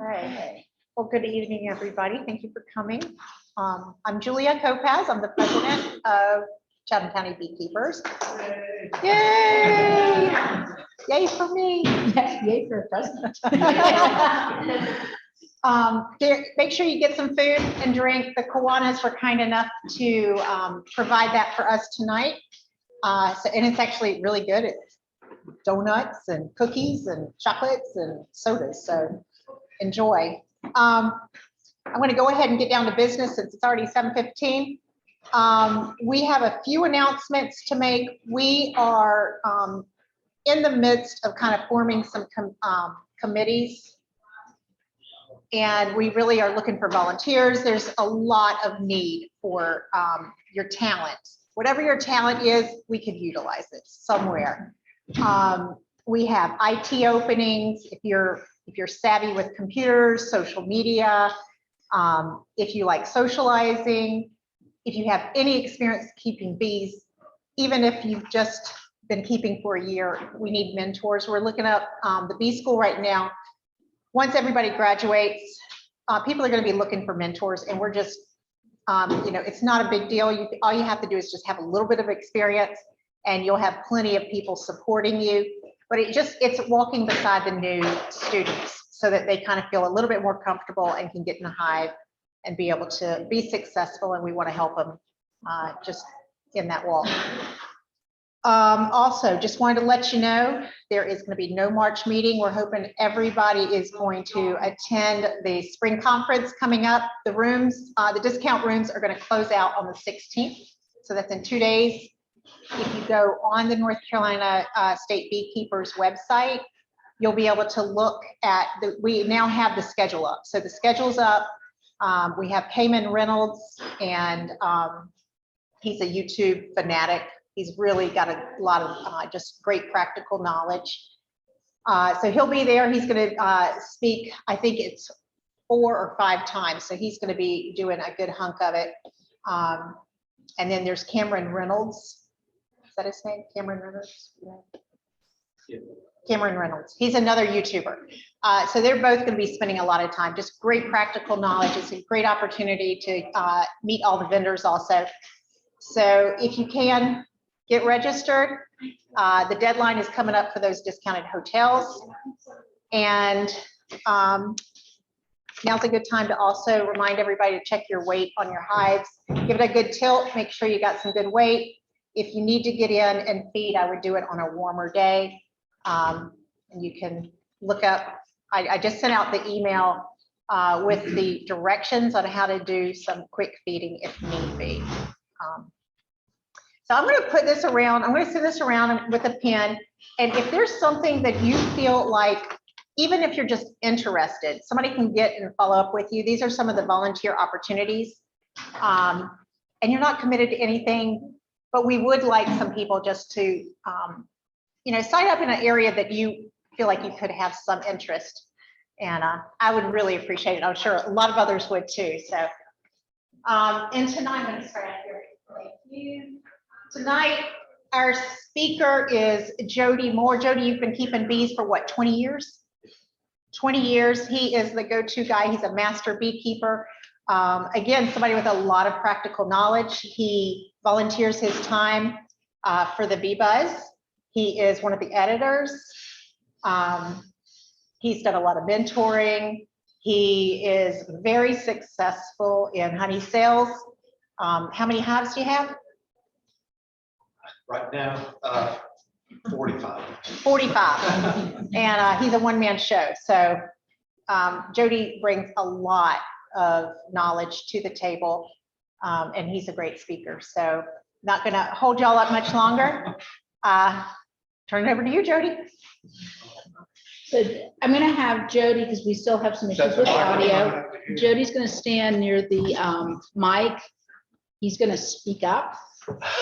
All right. Well, good evening, everybody. Thank you for coming. I'm Julia Kopaz. I'm the president of Chatham County Beekeepers. Yay! Yay for me. Yay for a president. Make sure you get some food and drink. The Kiwanis were kind enough to provide that for us tonight. And it's actually really good. It's donuts and cookies and chocolates and sodas. So enjoy. I'm going to go ahead and get down to business since it's already 7:15. We have a few announcements to make. We are in the midst of kind of forming some committees, and we really are looking for volunteers. There's a lot of need for your talent. Whatever your talent is, we could utilize it somewhere. We have IT openings. If you're savvy with computers, social media, if you like socializing, if you have any experience keeping bees, even if you've just been keeping for a year, we need mentors. We're looking up the bee school right now. Once everybody graduates, people are going to be looking for mentors, and we're just, it's not a big deal. All you have to do is just have a little bit of experience, and you'll have plenty of people supporting you. But it's walking beside the new students so that they kind of feel a little bit more comfortable and can get in the hive and be able to be successful. And we want to help them just in that walk. Also, just wanted to let you know, there is going to be no March meeting. We're hoping everybody is going to attend the spring conference coming up. The rooms, the discount rooms are going to close out on the 16th. So that's in 2 days. If you go on the North Carolina State Beekeepers website, you'll be able to look at we now have the schedule up. So the schedule's up. We have Payman Reynolds, and he's a YouTube fanatic. He's really got a lot of just great practical knowledge. So he'll be there. He's going to speak, I think it's 4 or 5 times. So he's going to be doing a good hunk of it. And then there's Cameron Reynolds. Is that his name? Cameron Reynolds? Yeah. Cameron Reynolds. He's another YouTuber. So they're both going to be spending a lot of time, just great practical knowledge. It's a great opportunity to meet all the vendors also. So if you can, get registered. The deadline is coming up for those discounted hotels. And now's a good time to also remind everybody to check your weight on your hives. Give it a good tilt, make sure you got some good weight. If you need to get in and feed, I would do it on a warmer day. And you can look up, I just sent out the email with the directions on how to do some quick feeding if need be. So I'm going to put this around, I'm going to send this around with a pen. And if there's something that you feel like, even if you're just interested, somebody can get and follow up with you. These are some of the volunteer opportunities. And you're not committed to anything, but we would like some people just to, sign up in an area that you feel like you could have some interest. And I would really appreciate it. I'm sure a lot of others would too. So, and tonight, I'm going to start out here. Thank you. Tonight, our speaker is Jody Moore. Jody, you've been keeping bees for what, 20 years? 20 years. He is the go-to guy. He's a master beekeeper. Again, somebody with a lot of practical knowledge. He volunteers his time for the Bee Buzz. He is one of the editors. He's done a lot of mentoring. He is very successful in honey sales. How many hives do you have? Right now, 45. 45. And he's a one-man show. So Jody brings a lot of knowledge to the table, and he's a great speaker. So not going to hold y'all up much longer. Turn it over to you, Jody. So I'm going to have Jody, because we still have some issues with audio. Jody's going to stand near the mic. He's going to speak up.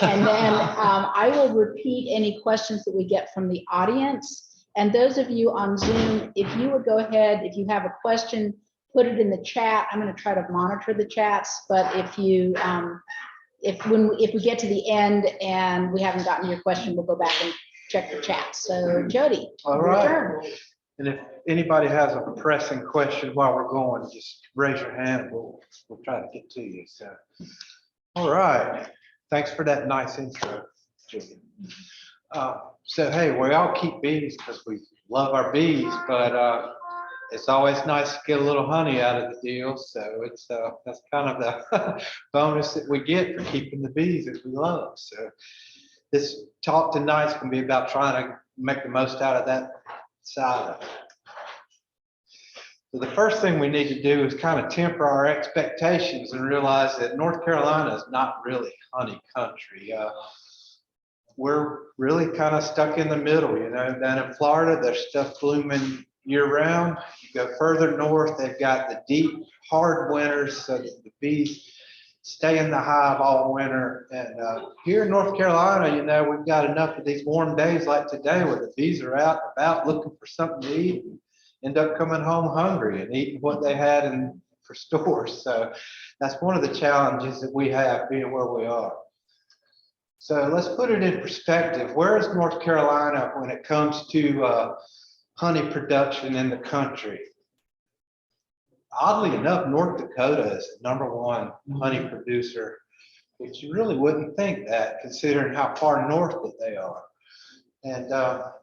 And then I will repeat any questions that we get from the audience. And those of you on Zoom, if you would go ahead, if you have a question, put it in the chat. I'm going to try to monitor the chats, but if you if we get to the end and we haven't gotten your question, we'll go back and check the chat. So Jody, All your right. turn. And if anybody has a pressing question while we're going, just raise your hand. We'll try to get to you. So, all right. Thanks for that nice intro, Jody. So, hey, we all keep bees because we love our bees, but it's always nice to get a little honey out of the deal. So it's that's kind of the bonus that we get for keeping the bees that we love. So this talk tonight is going to be about trying to make the most out of that side of it. So the first thing we need to do is kind of temper our expectations and realize that North Carolina is not really honey country. We're really kind of stuck in the middle, you know. Down in Florida, there's stuff blooming year round. You go further north, they've got the deep, hard winters so that the bees stay in the hive all winter. And here in North Carolina, you know, we've got enough of these warm days like today where the bees are out and about looking for something to eat and end up coming home hungry and eating what they had in for stores. So that's one of the challenges that we have being where we are. So let's put it in perspective. Where is North Carolina when it comes to honey production in the country? Oddly enough, North Dakota is the #1 honey producer, which you really wouldn't think that considering how far north that they are. And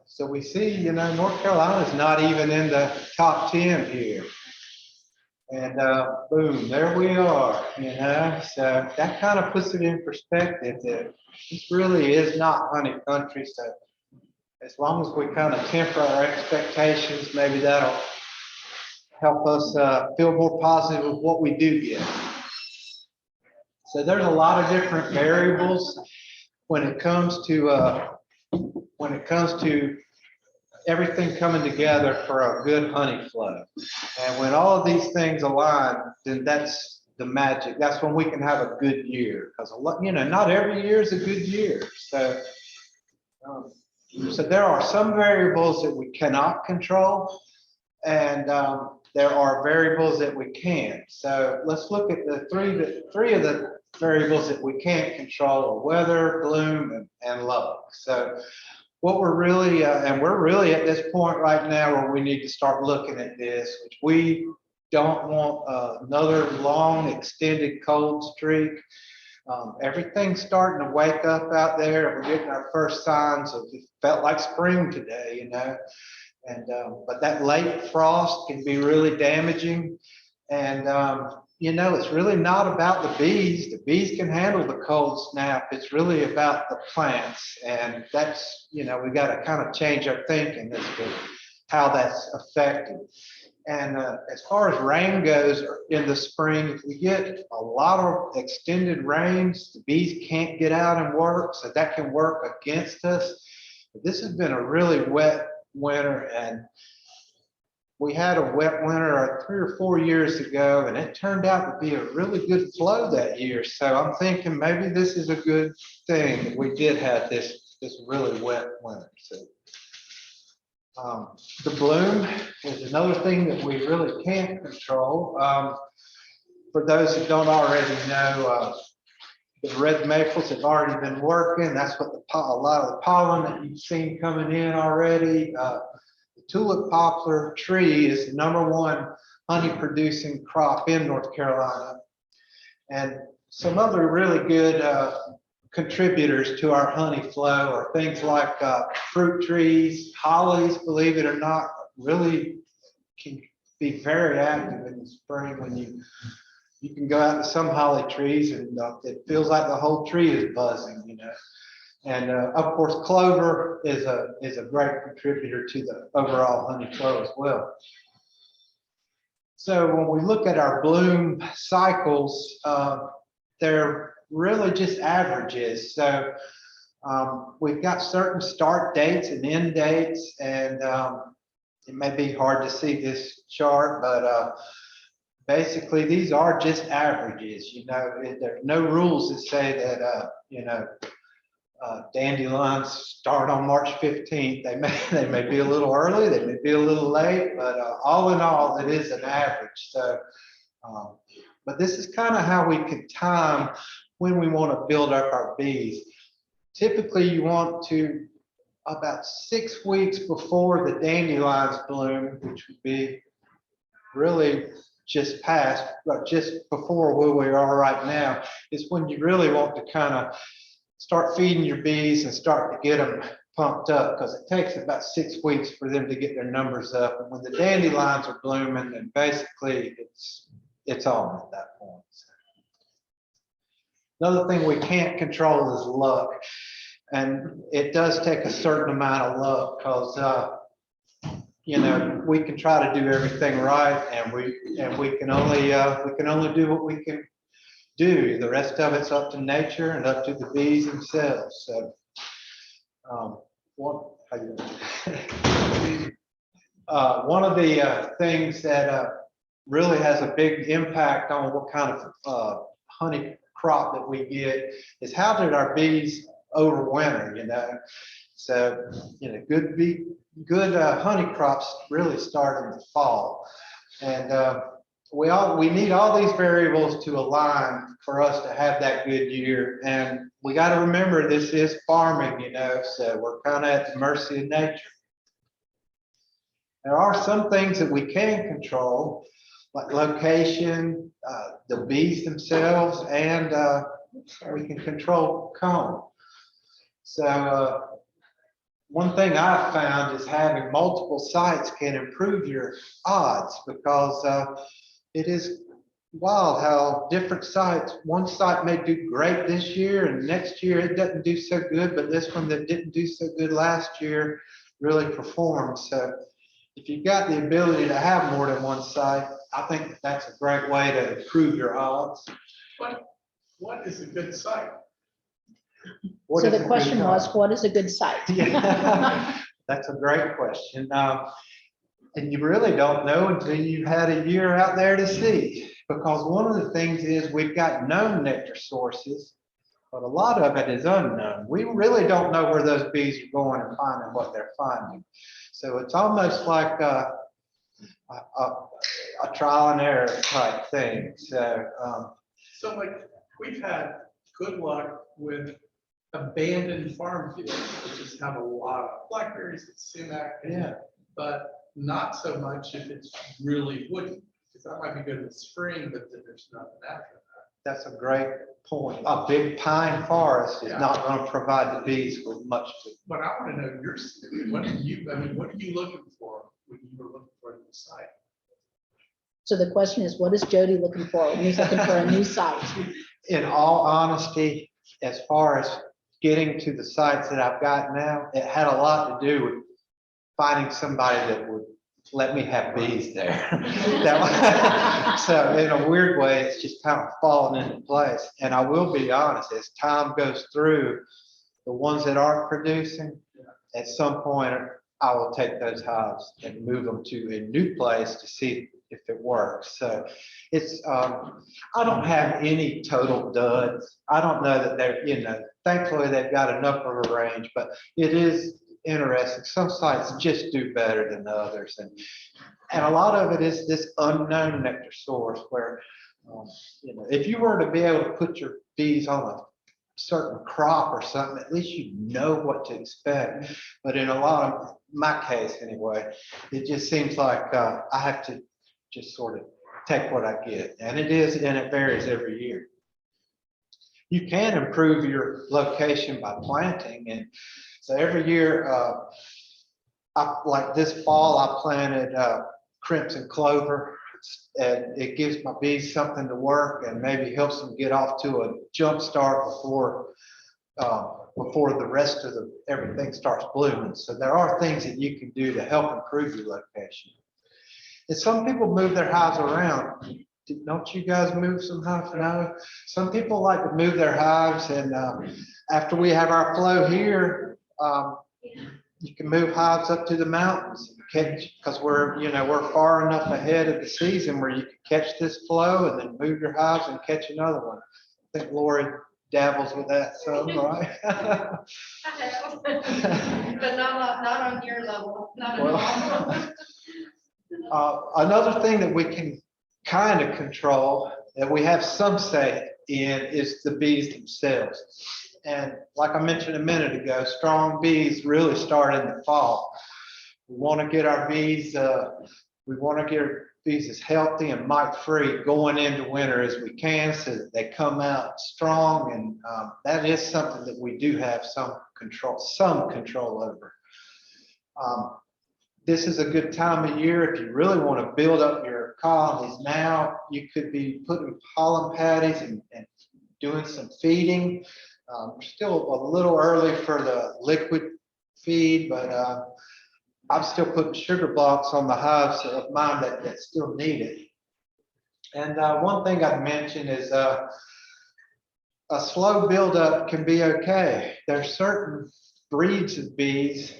so we see, you know, North Carolina is not even in the top 10 here. And boom, there we are, you know. So that kind of puts it in perspective that this really is not honey country. So as long as we kind of temper our expectations, maybe that'll help us feel more positive of what we do get. So there's a lot of different variables when it comes to everything coming together for a good honey flow. And when all of these things align, then that's the magic. That's when we can have a good year. Because, you know, not every year is a good year. So, so there are some variables that we cannot control, and there are variables that we can. So let's look at the three of the variables that we can't control: weather, bloom, and luck. So what we're really, and we're really at this point right now where we need to start looking at this, which we don't want another long extended cold streak. Everything's starting to wake up out there. We're getting our first signs of it felt like spring today, you know. And but that late frost can be really damaging. And you know, it's really not about the bees. The bees can handle the cold snap. It's really about the plants. And that's, you know, we got to kind of change our thinking as to how that's affected. And as far as rain goes in the spring, if we get a lot of extended rains, the bees can't get out and work. So that can work against us. But this has been a really wet winter, and we had a wet winter 3 or 4 years ago, and it turned out to be a really good flow that year. So I'm thinking maybe this is a good thing that we did have this really wet winter. So the bloom is another thing that we really can't control. For those that don't already know, the red maples have already been working. That's what a lot of the pollen that you've seen coming in already. The tulip poplar tree is the #1 honey producing crop in North Carolina. And some other really good contributors to our honey flow are things like fruit trees. Hollies, believe it or not, really can be very active in the spring when you can go out to some holly trees and it feels like the whole tree is buzzing, you know. And of course, clover is a great contributor to the overall honey flow as well. So when we look at our bloom cycles, they're really just averages. So we've got certain start dates and end dates, and it may be hard to see this chart, but basically these are just averages. You know, there's no rules that say that you know, dandelions start on March 15th. They may be a little early, they may be a little late, but all in all, it is an average. So, but this is kind of how we can time when we want to build up our bees. Typically, you want to about 6 weeks before the dandelions bloom, which would be really just past, but just before where we are right now, is when you really want to kind of start feeding your bees and start to get them pumped up, because it takes about 6 weeks for them to get their numbers up. And when the dandelions are blooming, then basically it's on at that point. Another thing we can't control is luck. And it does take a certain amount of luck, because we can try to do everything right, and we can only do what we can do. The rest of it's up to nature and up to the bees themselves. So one of the things that really has a big impact on what kind of honey crop that we get is how did our bees overwinter. So good honey crops really start in the fall, and we need all these variables to align for us to have that good year. And we got to remember, this is farming, so we're kind of at the mercy of nature. There are some things that we can control, like location, the bees themselves, and we can control comb. So one thing I've found is having multiple sites can improve your odds, because it is wild how different sites, one site may do great this year and next year it doesn't do so good, but this one that didn't do so good last year really performed. So if you've got the ability to have more than one site, I think that's a great way to improve your odds. What is a good site? So the question was, what is a good site? Yeah, that's a great question. And you really don't know until you've had a year out there to see, because one of the things is we've got known nectar sources, but a lot of it is unknown. We really don't know where those bees are going and finding what they're finding. So it's almost like a trial and error type thing. So like we've had good luck with abandoned farm fields, which just have a lot of blackberries and sumac, yeah. But not so much if it's really woody, because that might be good in the spring, but then there's nothing after that. That's a great point. A big pine forest is not going to provide the bees with much food. But I want to know what are you looking for when you were looking for a new site? So the question is, what is Jody looking for when he's looking for a new site? In all honesty, as far as getting to the sites that I've got now, it had a lot to do with finding somebody that would let me have bees there. So in a weird way, it's just kind of fallen into place. And I will be honest, as time goes through, the ones that aren't producing, at some point, I will take those hives and move them to a new place to see if it works. So it's, I don't have any total duds. I don't know that they're, thankfully they've got enough of a range, but it is interesting. Some sites just do better than others. And a lot of it is this unknown nectar source where, if you were to be able to put your bees on a certain crop or something, at least you know what to expect. But in a lot of my case anyway, it just seems like I have to just sort of take what I get. And it varies every year. You can improve your location by planting. And so every year, like this fall, I planted crimson clover, and it gives my bees something to work and maybe helps them get off to a jump start before the rest of everything starts blooming. So there are things that you can do to help improve your location. And some people move their hives around. Don't you guys move some hives? No. Some people like to move their hives, and after we have our flow here, you can move hives up to the mountains and catch, because we're far enough ahead of the season where you can catch this flow and then move your hives and catch another one. I think Lori dabbles with that some, right? I have, but not on your level, not at all. Another thing that we can kind of control, that we have some say in, is the bees themselves. And like I mentioned a minute ago, strong bees really start in the fall. We want to get our bees, we want to get our bees as healthy and mite-free going into winter as we can so that they come out strong. And that is something that we do have some control over. This is a good time of year if you really want to build up your colonies now. You could be putting pollen patties and doing some feeding. Still a little early for the liquid feed, but I'm still putting sugar blocks on the hives of mine that still need it. And one thing I'd mention is a slow buildup can be okay. There's certain breeds of bees.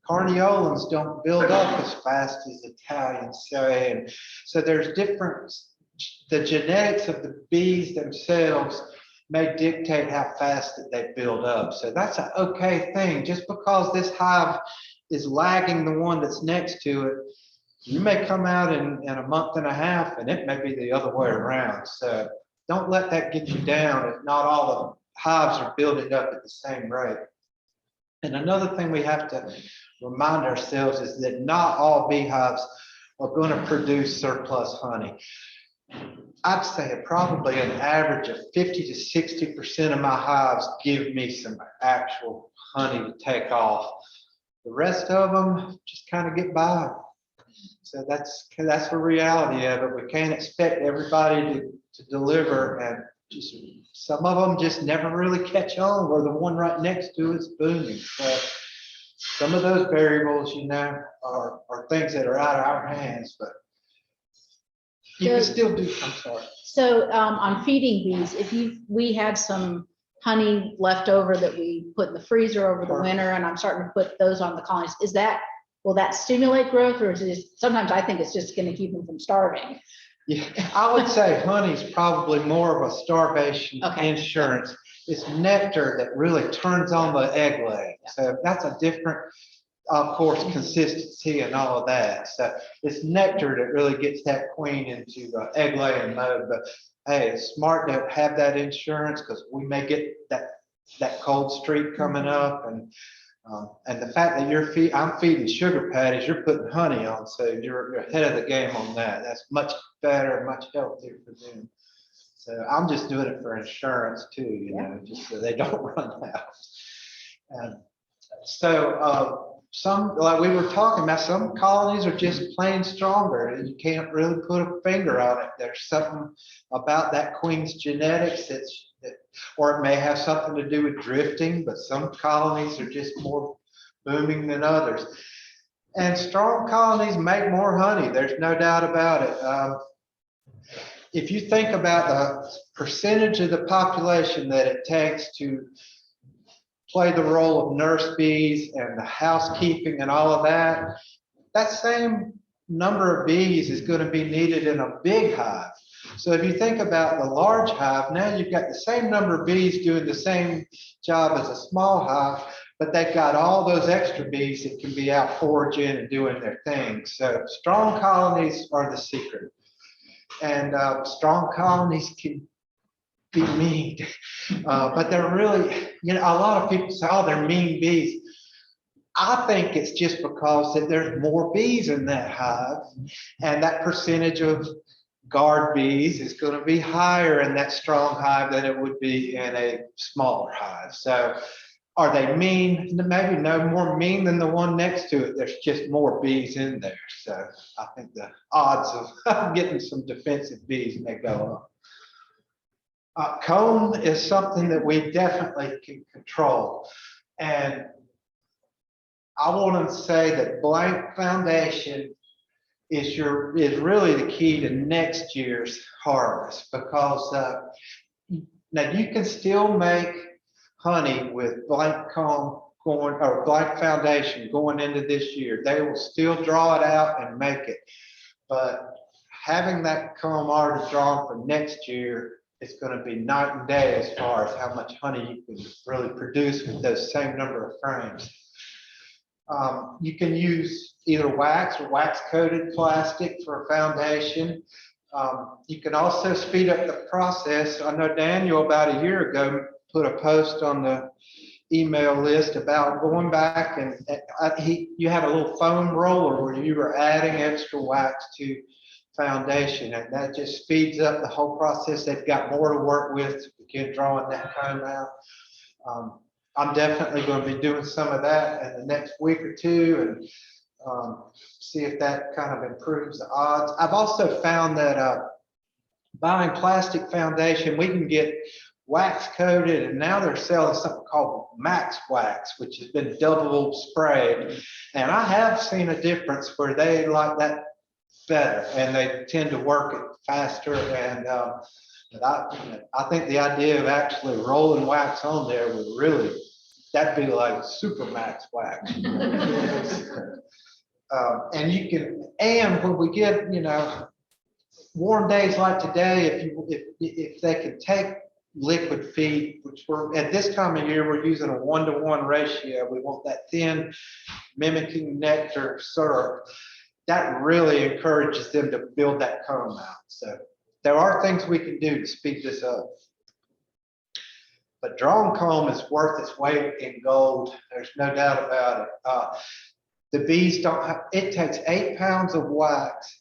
Carniolans don't build up as fast as Italians say. And so there's the genetics of the bees themselves may dictate how fast that they build up. So that's an okay thing. Just because this hive is lagging the one that's next to it, you may come out in a month and a half and it may be the other way around. So don't let that get you down if not all the hives are building up at the same rate. And another thing we have to remind ourselves is that not all beehives are going to produce surplus honey. I'd say probably an average of 50 to 60% of my hives give me some actual honey to take off. The rest of them just kind of get by. So that's the reality of it. We can't expect everybody to deliver, and just some of them just never really catch on where the one right next to it's booming. So some of those variables, are things that are out of our hands, but you can still do. I'm sorry. So on feeding bees, we had some honey left over that we put in the freezer over the winter, and I'm starting to put those on the colonies. Will that stimulate growth, or is it sometimes I think it's just going to keep them from starving? Yeah, I would say honey's probably more of a starvation insurance. It's nectar that really turns on the egg laying. So that's a different, of course, consistency and all of that. So it's nectar that really gets that queen into the egg laying mode. But hey, it's smart to have that insurance because we may get that cold streak coming up, and the fact that I'm feeding sugar patties, you're putting honey on, so you're ahead of the game on that. That's much better, much healthier for them. So I'm just doing it for insurance too, just so they don't run out. And so some, like we were talking about, some colonies are just plain stronger and you can't really put a finger on it. There's something about that queen's genetics or it may have something to do with drifting, but some colonies are just more booming than others. And strong colonies make more honey. There's no doubt about it. If you think about the percentage of the population that it takes to play the role of nurse bees and the housekeeping and all of that, that same number of bees is going to be needed in a big hive. So if you think about the large hive, now you've got the same number of bees doing the same job as a small hive, but they've got all those extra bees that can be out foraging and doing their thing. So strong colonies are the secret. And strong colonies can be mean, but they're really, a lot of people say, oh, they're mean bees. I think it's just because that there's more bees in that hive, and that percentage of guard bees is going to be higher in that strong hive than it would be in a smaller hive. So are they mean? Maybe no more mean than the one next to it. There's just more bees in there. So I think the odds of getting some defensive bees may go up. Comb is something that we definitely can control. And I want to say that blank foundation is really the key to next year's harvest, because now you can still make honey with blank comb or blank foundation going into this year. They will still draw it out and make it, but having that comb already drawn for next year, it's going to be night and day as far as how much honey you can really produce with those same number of frames. You can use either wax or wax-coated plastic for a foundation. You can also speed up the process. I know Daniel, about a year ago, put a post on the email list about going back and you had a little foam roller where you were adding extra wax to foundation, and that just speeds up the whole process. They've got more to work with to begin drawing that comb out. I'm definitely going to be doing some of that in the next week or two and see if that kind of improves the odds. I've also found that buying plastic foundation, we can get wax coated, and now they're selling something called max wax, which has been double sprayed. And I have seen a difference where they like that better and they tend to work it faster. And but I think the idea of actually rolling wax on there would really, that'd be like super max wax. And you can, and when we get, warm days like today, if they could take liquid feed, which we're at this time of year, we're using a 1-to-1 ratio. We want that thin, mimicking nectar syrup. That really encourages them to build that comb out. So there are things we can do to speed this up. But drawn comb is worth its weight in gold. There's no doubt about it. The bees don't have, it takes 8 pounds of wax,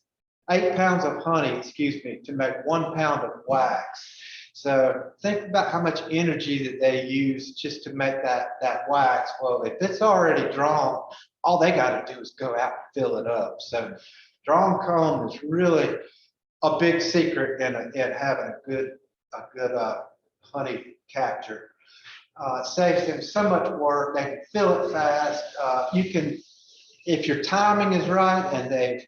8 pounds of honey, excuse me, to make 1 pound of wax. So think about how much energy that they use just to make that wax. Well, if it's already drawn, all they got to do is go out and fill it up. So drawn comb is really a big secret in having a good honey capture. It saves them so much work. They can fill it fast. You can, if your timing is right and they've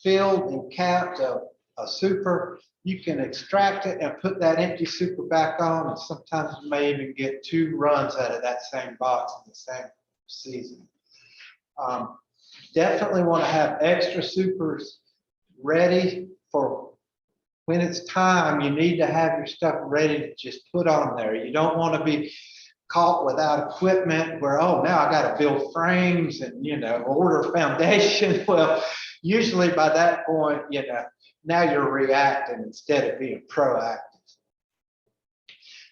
filled and capped a super, you can extract it and put that empty super back on, and sometimes you may even get 2 runs out of that same box in the same season. Definitely want to have extra supers ready for when it's time. You need to have your stuff ready to just put on there. You don't want to be caught without equipment where, oh, now I got to build frames and, order foundation. Well, usually by that point, now you're reacting instead of being proactive.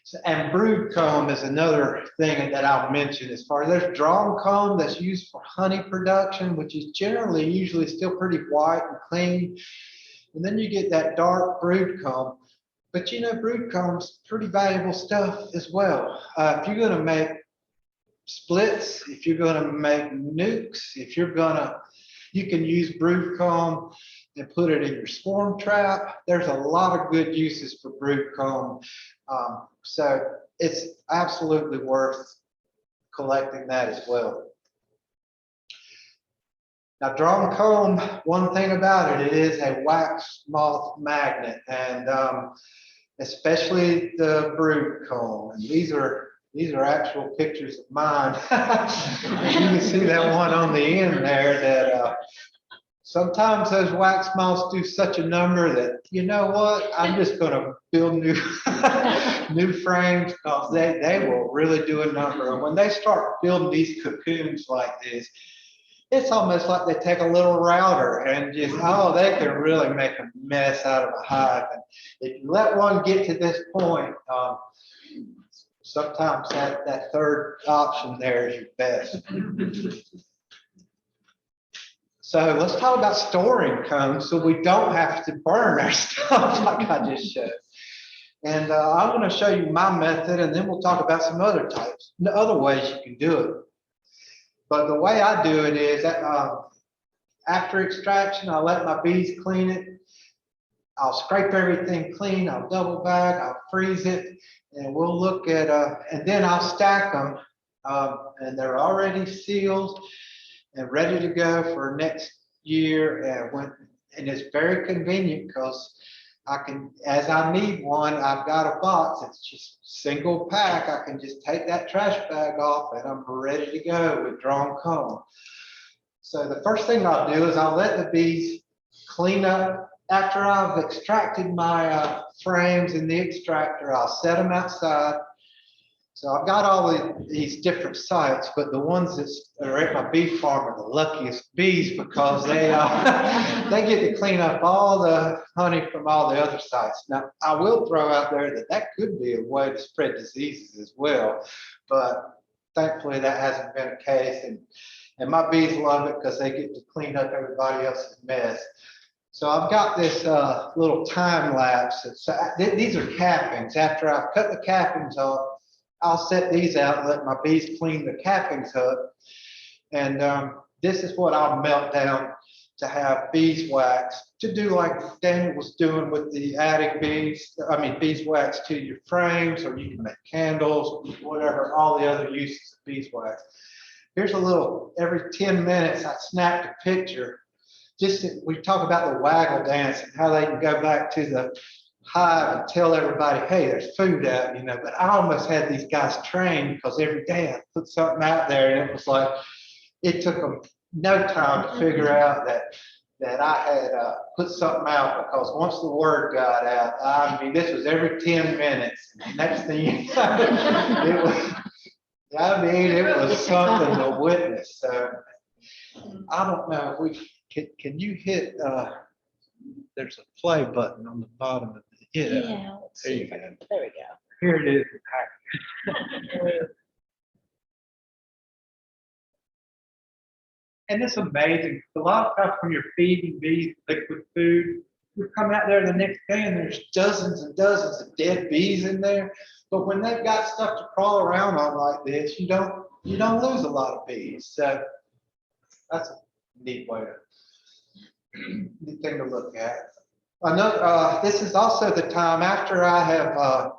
So, and brood comb is another thing that I'll mention as far as there's drawn comb that's used for honey production, which is usually still pretty white and clean. And then you get that dark brood comb. But brood comb's pretty valuable stuff as well. If you're going to make splits, if you're going to make nukes, you can use brood comb and put it in your swarm trap. There's a lot of good uses for brood comb. So it's absolutely worth collecting that as well. Now, drawn comb, one thing about it, it is a wax moth magnet, and especially the brood comb. And these are actual pictures of mine. You can see that one on the end there that sometimes those wax moths do such a number that, you know what, I'm just going to build new frames, because they will really do a number. And when they start building these cocoons like this, it's almost like they take a little router and just, they can really make a mess out of a hive. And if you let one get to this point, sometimes that third option there is your best. So let's talk about storing combs so we don't have to burn our stuff like I just showed. And I want to show you my method, and then we'll talk about some other types, other ways you can do it. But the way I do it is that after extraction, I'll let my bees clean it. I'll scrape everything clean. I'll double bag. I'll freeze it, and we'll look at, and then I'll stack them, and they're already sealed and ready to go for next year. And it's very convenient because I can, as I need one, I've got a box. It's just single pack. I can just take that trash bag off and I'm ready to go with drawn comb. So the first thing I'll do is I'll let the bees clean up. After I've extracted my frames in the extractor, I'll set them outside. So I've got all these different sites, but the ones that are at my bee farm are the luckiest bees because they they get to clean up all the honey from all the other sites. Now, I will throw out there that that could be a way to spread diseases as well, but thankfully that hasn't been the case. And my bees love it because they get to clean up everybody else's mess. So I've got this little time lapse. These are cappings. After I've cut the cappings off, I'll set these out and let my bees clean the cappings up. And this is what I'll melt down to have beeswax to do like Daniel was doing with the adding beeswax to your frames, or you can make candles, whatever, all the other uses of beeswax. Here's a little, every 10 minutes I snapped a picture. We talk about the waggle dance and how they can go back to the hive and tell everybody, hey, there's food out, but I almost had these guys trained because every day I put something out there, and it was like, it took them no time to figure out that I had put something out, because once the word got out, I mean, this was every 10 minutes. And the next thing you know, it was something to witness. So I don't know if can you hit, there's a play button on the bottom of the, Yeah, let's there see. you go. There we go. Here it is. And it's amazing. A lot of times when you're feeding bees liquid food, you come out there the next day and there's dozens and dozens of dead bees in there. But when they've got stuff to crawl around on like this, you don't lose a lot of bees. So that's a neat thing to look at. Another, this is also the time after I have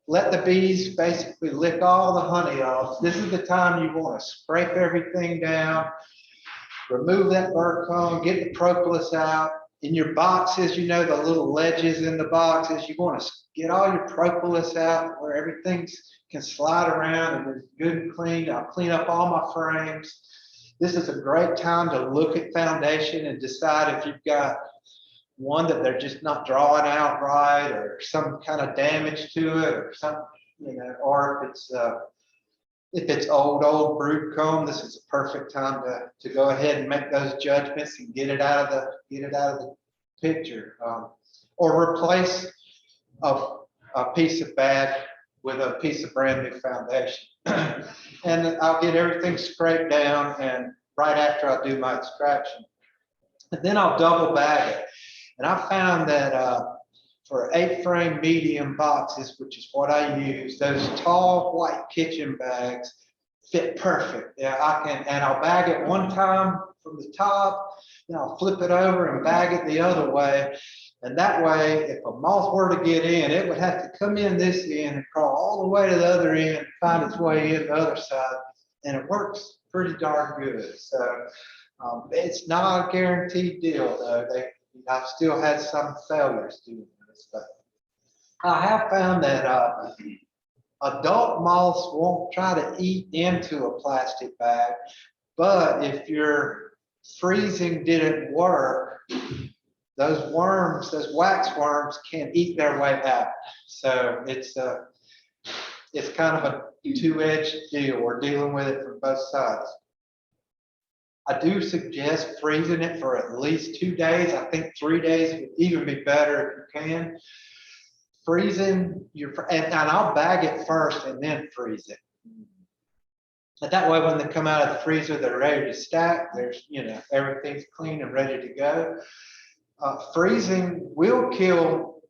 let the bees basically lick all the honey off. This is the time you want to scrape everything down, remove that burr comb, get the propolis out. In your boxes, the little ledges in the boxes, you want to get all your propolis out where everything can slide around and is good and clean. I'll clean up all my frames. This is a great time to look at foundation and decide if you've got one that they're just not drawing out right, or some kind of damage to it, or something, or if it's old brood comb, this is a perfect time to go ahead and make those judgments and get it out of the picture, or replace a piece of bad with a piece of brand new foundation. And I'll get everything scraped down, and right after I do my extraction, and then I'll double bag it. And I found that for 8-frame medium boxes, which is what I use, those tall white kitchen bags fit perfect. Yeah, I'll bag it one time from the top, then I'll flip it over and bag it the other way. And that way, if a moth were to get in, it would have to come in this end and crawl all the way to the other end and find its way in the other side. And it works pretty darn good. So it's not a guaranteed deal, though. I've still had some failures doing this, but I have found that adult moths won't try to eat into a plastic bag, but if your freezing didn't work, those worms, those wax worms, can eat their way out. So it's kind of a two-edged deal. We're dealing with it from both sides. I do suggest freezing it for at least 2 days. I think 3 days would even be better if you can. Freezing and I'll bag it first and then freeze it. But that way, when they come out of the freezer, they're ready to stack. There's, everything's clean and ready to go. Freezing will kill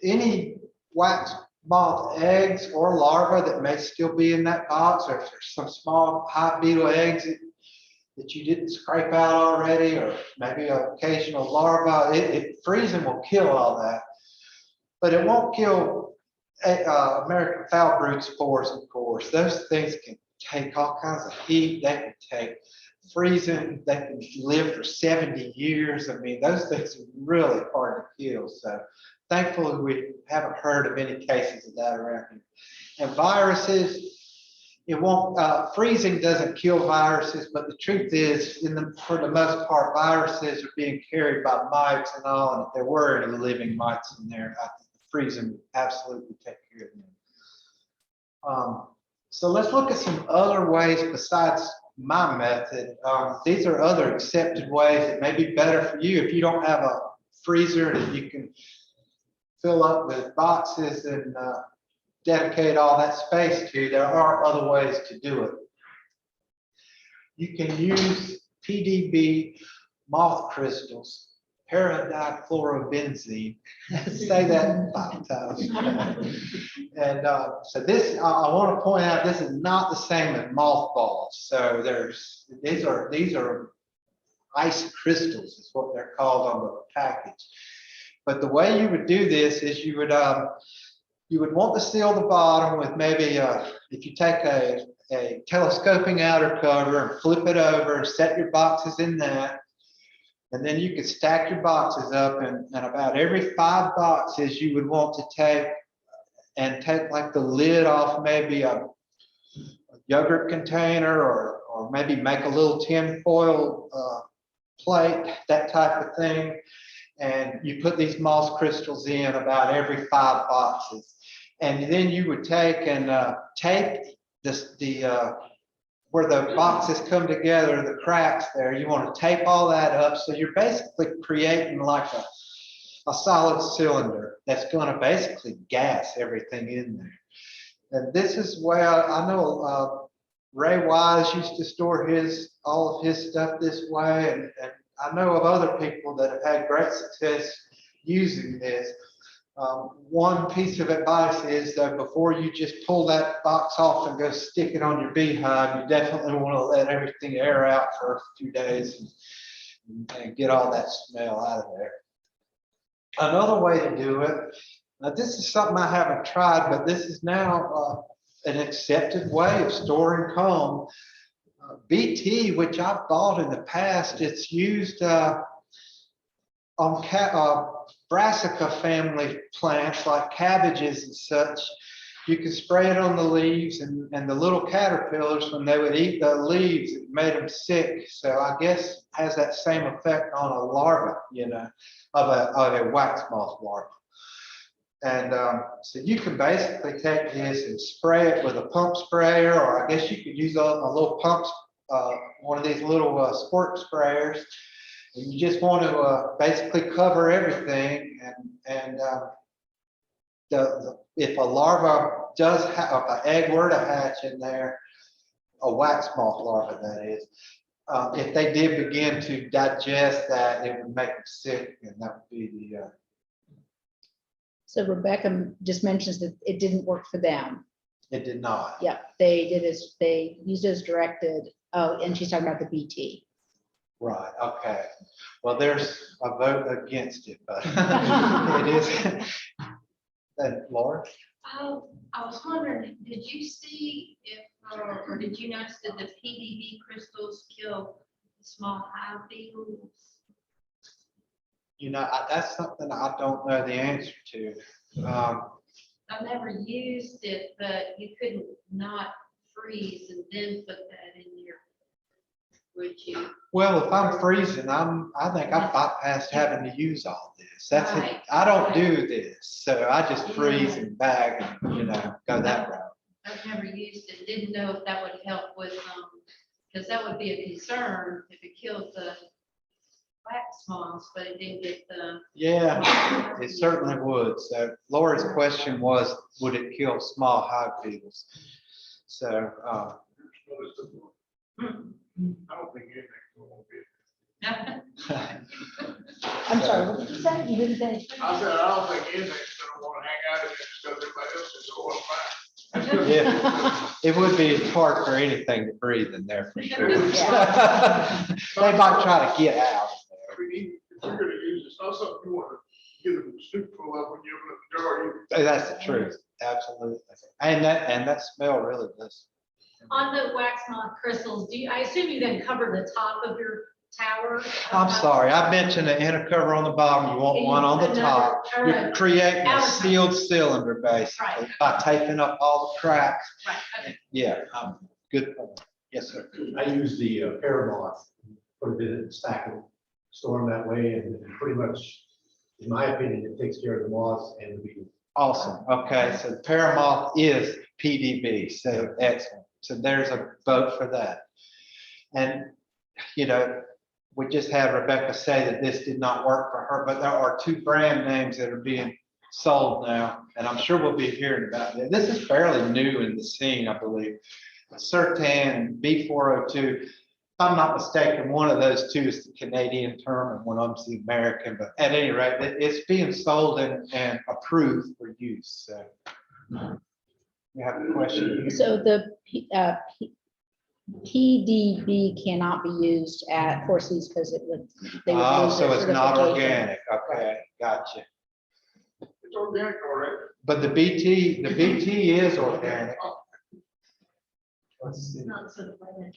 any wax moth eggs or larvae that may still be in that box, or if there's some small hive beetle eggs that you didn't scrape out already, or maybe an occasional larva. Freezing will kill all that, but it won't kill American foul brood spores, of course. Those things can take all kinds of heat. They can take freezing. They can live for 70 years. I mean, those things are really hard to kill. So thankfully, we haven't heard of any cases of that around here. And viruses, it won't, freezing doesn't kill viruses, but the truth is, for the most part, viruses are being carried by mites and all, and if there were any living mites in there, I think freezing would absolutely take care of them. So let's look at some other ways besides my method. These are other accepted ways that may be better for you if you don't have a freezer that you can fill up with boxes and dedicate all that space to. There are other ways to do it. You can use PDB moth crystals, paradichlorobenzene. Say that 5 times. And so this, I want to point out, this is not the same as mothballs. So these are ice crystals is what they're called on the package. But the way you would do this is you would want to seal the bottom with maybe if you take a telescoping outer cover and flip it over and set your boxes in that. And then you could stack your boxes up, and about every 5 boxes you would want to take like the lid off maybe a yogurt container, or maybe make a little tin foil plate, that type of thing. And you put these moss crystals in about every 5 boxes. And then you would take and tape where the boxes come together, the cracks there, you want to tape all that up. So you're basically creating like a solid cylinder that's going to basically gas everything in there. And this is where I know Ray Wise used to store all of his stuff this way. And I know of other people that have had great success using this. One piece of advice is that before you just pull that box off and go stick it on your beehive, you definitely want to let everything air out for a few days and get all that smell out of there. Another way to do it, now this is something I haven't tried, but this is now an accepted way of storing comb. BT, which I've bought in the past, it's used on brassica family plants like cabbages and such. You can spray it on the leaves, and the little caterpillars, when they would eat the leaves, it made them sick. So I guess it has that same effect on a larva, of a wax moth larva. And so you can basically take this and spray it with a pump sprayer, or I guess you could use a little pump, one of these little squirt sprayers. And you just want to basically cover everything. And if a larva does have, if an egg were to hatch in there, a wax moth larva that is, if they did begin to digest that, it would make them sick, and that would be the. So Rebecca just mentions that it didn't work for them. It did not. Yeah, they used it as directed. Oh, and she's talking about the BT. Right, okay. Well, there's a vote against it, but it is. Laura? I was wondering, did you see if, or did you notice that the PDB crystals kill small hive beetles? That's something I don't know the answer to. I've never used it, but you couldn't not freeze and then put that in your, would you? Well, if I'm freezing, I think I bypassed having to use all this. That's it. Right. I don't do this, so I just freeze and bag and, go that route. I've never used it, didn't know if that would help with, because that would be a concern if it killed the wax moths, but it didn't get the. Yeah, it certainly would. So Laura's question was, would it kill small hive beetles? So, I don't think anything's going to be. I'm sorry, what did you say? You didn't say? I said, I don't think anything's going to want to hang out in there just because everybody else is going fine. yeah, it would be hard for anything to breathe in there for sure. Yeah. They might try to get out. I mean, if you're going to use it, it's not something you want to get a scoop full of when you open up the jar. That's the truth, absolutely. And that smell really does. On the wax moth crystals, I assume you then cover the top of your tower? I'm sorry, I mentioned the inner cover on the bottom. You want one on the top. You're creating a sealed cylinder basically Right. by taping up all the cracks. Right, okay. Yeah, good point. Yes, sir. I use the Paramoth, put a bit in the stack and store them that way, and pretty much, in my opinion, it takes care of the moths and the beetles. Awesome. Okay, so the Paramoth is PDB. So excellent. So there's a vote for that. And, you know, we just had Rebecca say that this did not work for her, but there are 2 brand names that are being sold now, and I'm sure we'll be hearing about that. This is fairly new in the scene, I believe. Sertan B402. If I'm not mistaken, one of those 2 is the Canadian term and one of them's the American, but at any rate, it's being sold and approved for use. So you have a question? So the PDB cannot be used at Four Seas because it would. they would Oh, lose so their it's not certification. organic. Okay, gotcha. It's organic already. But the BT is organic. Let's see. Not certified.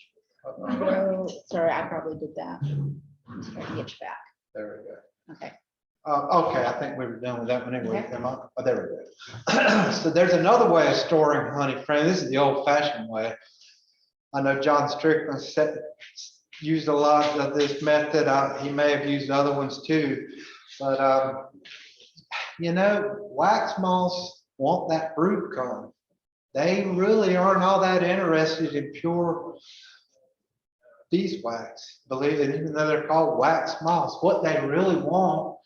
Oh, sorry, I probably did that. I'm just trying to get you back. There we go. Okay. Okay, I think we were done with that one anyway. Oh, there we go. So there's another way of storing honey, friend. This is the old fashioned way. I know John Strickland used a lot of this method. He may have used other ones too, but you know, wax moths want that brood comb. They really aren't all that interested in pure beeswax, believe it, even though they're called wax moths. What they really want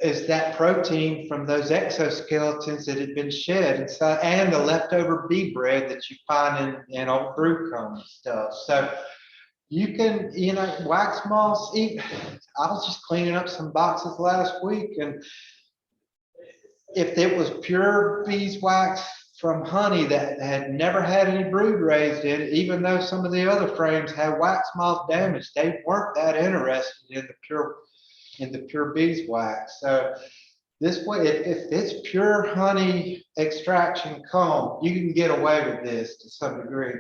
is that protein from those exoskeletons that had been shed inside, and the leftover bee bread that you find in old brood comb and stuff. So you can, you know, wax moths eat. I was just cleaning up some boxes last week, and if it was pure beeswax from honey that had never had any brood raised in it, even though some of the other frames had wax moth damage, they weren't that interested in the pure beeswax. So this way, if it's pure honey extraction comb, you can get away with this to some degree.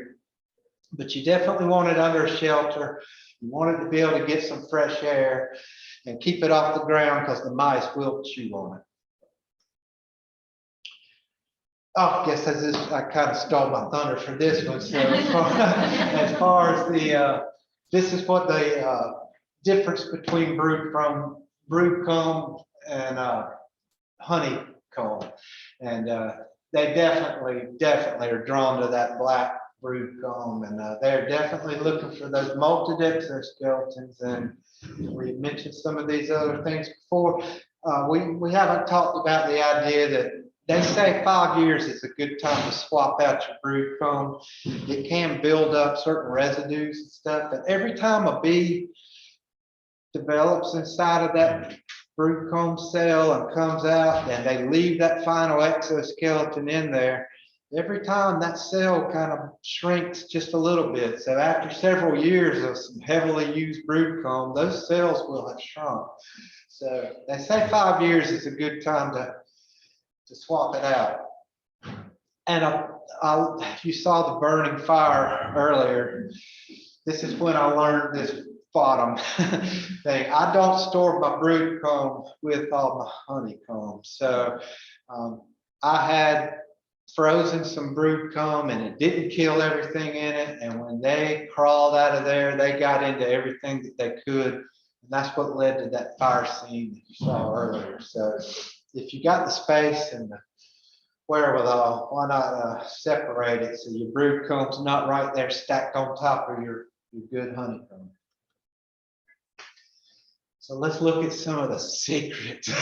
But you definitely want it under a shelter. You want it to be able to get some fresh air and keep it off the ground because the mice will chew on it. Oh, I guess I kind of stole my thunder for this one. So as far as the, this is what the difference between brood comb and honeycomb. And they definitely are drawn to that black brood comb, and they're definitely looking for those molted exoskeletons. And we mentioned some of these other things before. We haven't talked about the idea that they say 5 years is a good time to swap out your brood comb. It can build up certain residues and stuff, but every time a bee develops inside of that brood comb cell and comes out, and they leave that final exoskeleton in there, every time that cell kind of shrinks just a little bit. So after several years of some heavily used brood comb, those cells will have shrunk. So they say 5 years is a good time to swap it out. And you saw the burning fire earlier. This is when I learned this bottom thing. I don't store my brood comb with all my honeycomb. So I had frozen some brood comb, and it didn't kill everything in it. And when they crawled out of there, they got into everything that they could. And that's what led to that fire scene that you saw earlier. So if you got the space and the wherewithal, why not separate it so your brood comb's not right there stacked on top of your good honeycomb. So let's look at some of the secrets of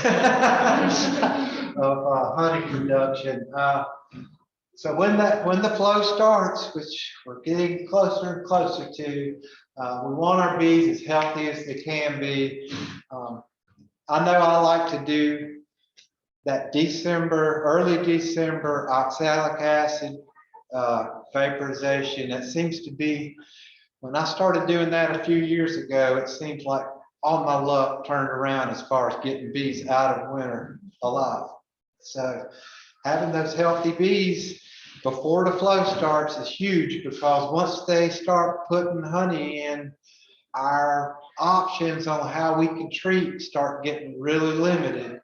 honey production. So when the flow starts, which we're getting closer and closer to, we want our bees as healthy as they can be. I know I like to do that early December oxalic acid vaporization. That seems to be, when I started doing that a few years ago, it seems like all my luck turned around as far as getting bees out of winter alive. So having those healthy bees before the flow starts is huge, because once they start putting honey in, our options on how we can treat start getting really limited.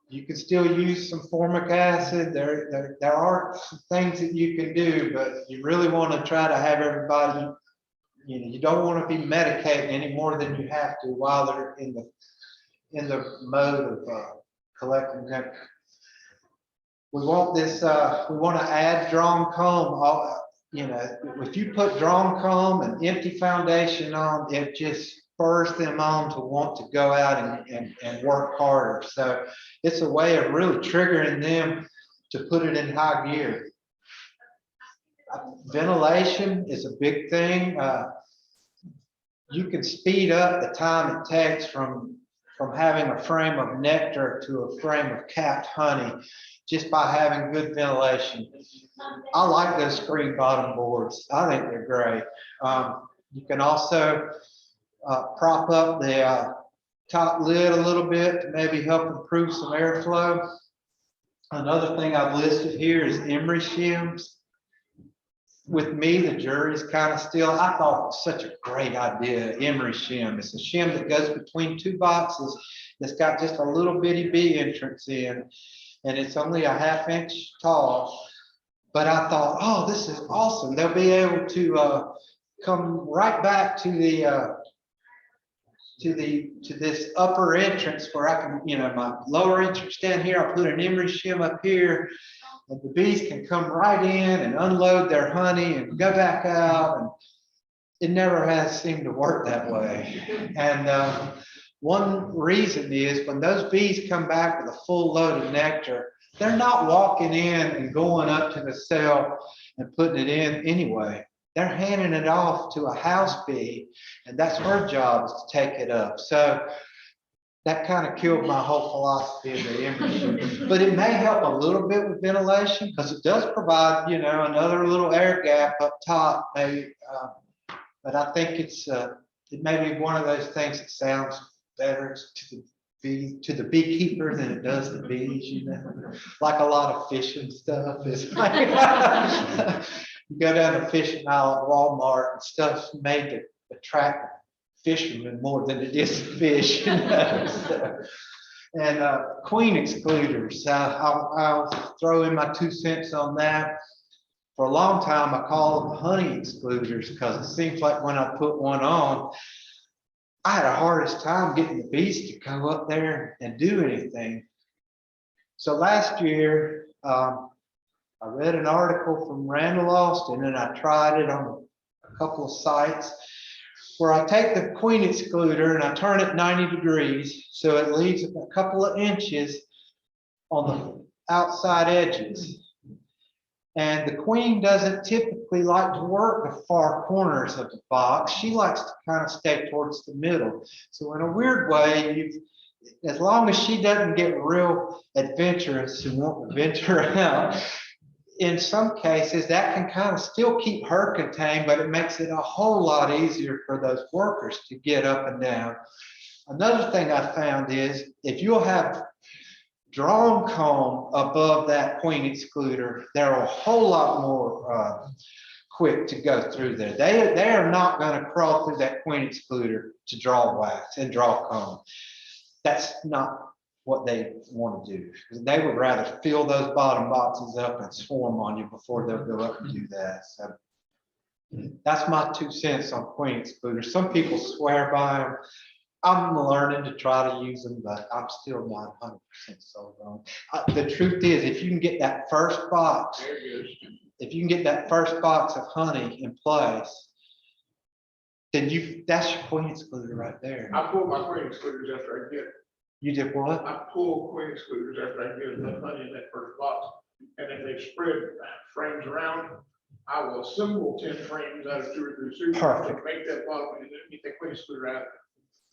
You can still use some formic acid. There are some things that you can do, but you really want to try to have everybody, you don't want to be medicating any more than you have to while they're in the mode of collecting nectar. we want this, we want to add drawn comb. You know, if you put drawn comb and empty foundation on, it just spurs them on to want to go out and work harder. So it's a way of really triggering them to put it in high gear. Ventilation is a big thing. You can speed up the time it takes from having a frame of nectar to a frame of capped honey just by having good ventilation. I like those screen bottom boards. I think they're great. You can also prop up the top lid a little bit to maybe help improve some airflow. Another thing I've listed here is emery shims. With me, the jury's kind of still, I thought it was such a great idea, emery shim. It's a shim that goes between two boxes that's got just a little bitty bee entrance in, and it's only a 1/2 inch tall. But I thought, oh, this is awesome. They'll be able to come right back to this upper entrance where I can, you know, my lower entrance down here, I'll put an emery shim up here, and the bees can come right in and unload their honey and go back out. And it never has seemed to work that way. And one reason is when those bees come back with a full load of nectar, they're not walking in and going up to the cell and putting it in anyway. They're handing it off to a house bee, and that's her job is to take it up. So that kind of killed my whole philosophy of the emery. But it may help a little bit with ventilation because it does provide, you know, another little air gap up top. Maybe, but I think it may be one of those things that sounds better to the beekeeper than it does the bees. You know, like a lot of fishing stuff is like you go down the fishing aisle at Walmart and stuff's made to attract fishermen more than it is fish. You know? So, and queen excluders, I'll throw in my 2 cents on that. For a long time, I called them honey excluders because it seems like when I put one on, I had the hardest time getting the bees to go up there and do anything. So last year, I read an article from Randall Austin, and I tried it on a couple of sites where I take the queen excluder and I turn it 90 degrees. So it leaves a couple of inches on the outside edges. And the queen doesn't typically like to work the far corners of the box. She likes to kind of stay towards the middle. So in a weird way, as long as she doesn't get real adventurous and want to venture out, in some cases that can kind of still keep her contained, but it makes it a whole lot easier for those workers to get up and down. Another thing I found is if you'll have drawn comb above that queen excluder, they're a whole lot more quick to go through there. They are not going to crawl through that queen excluder to draw wax and draw comb. That's not what they want to do. They would rather fill those bottom boxes up and swarm on you before they'll go up and do that. So that's my 2 cents on queen excluders. Some people swear by them. I'm learning to try to use them, but I'm still not 100% sold on. The truth is, if you can get that first box, of honey in place, then that's your queen excluder right there. I pull my queen excluders after I get it. You did what? I pull queen excluders after I get enough honey in that first box. And if they spread frames around, I will assemble 10 frames out of 2 or 3 suits. Perfect. Make that bottom and then get that queen excluder out.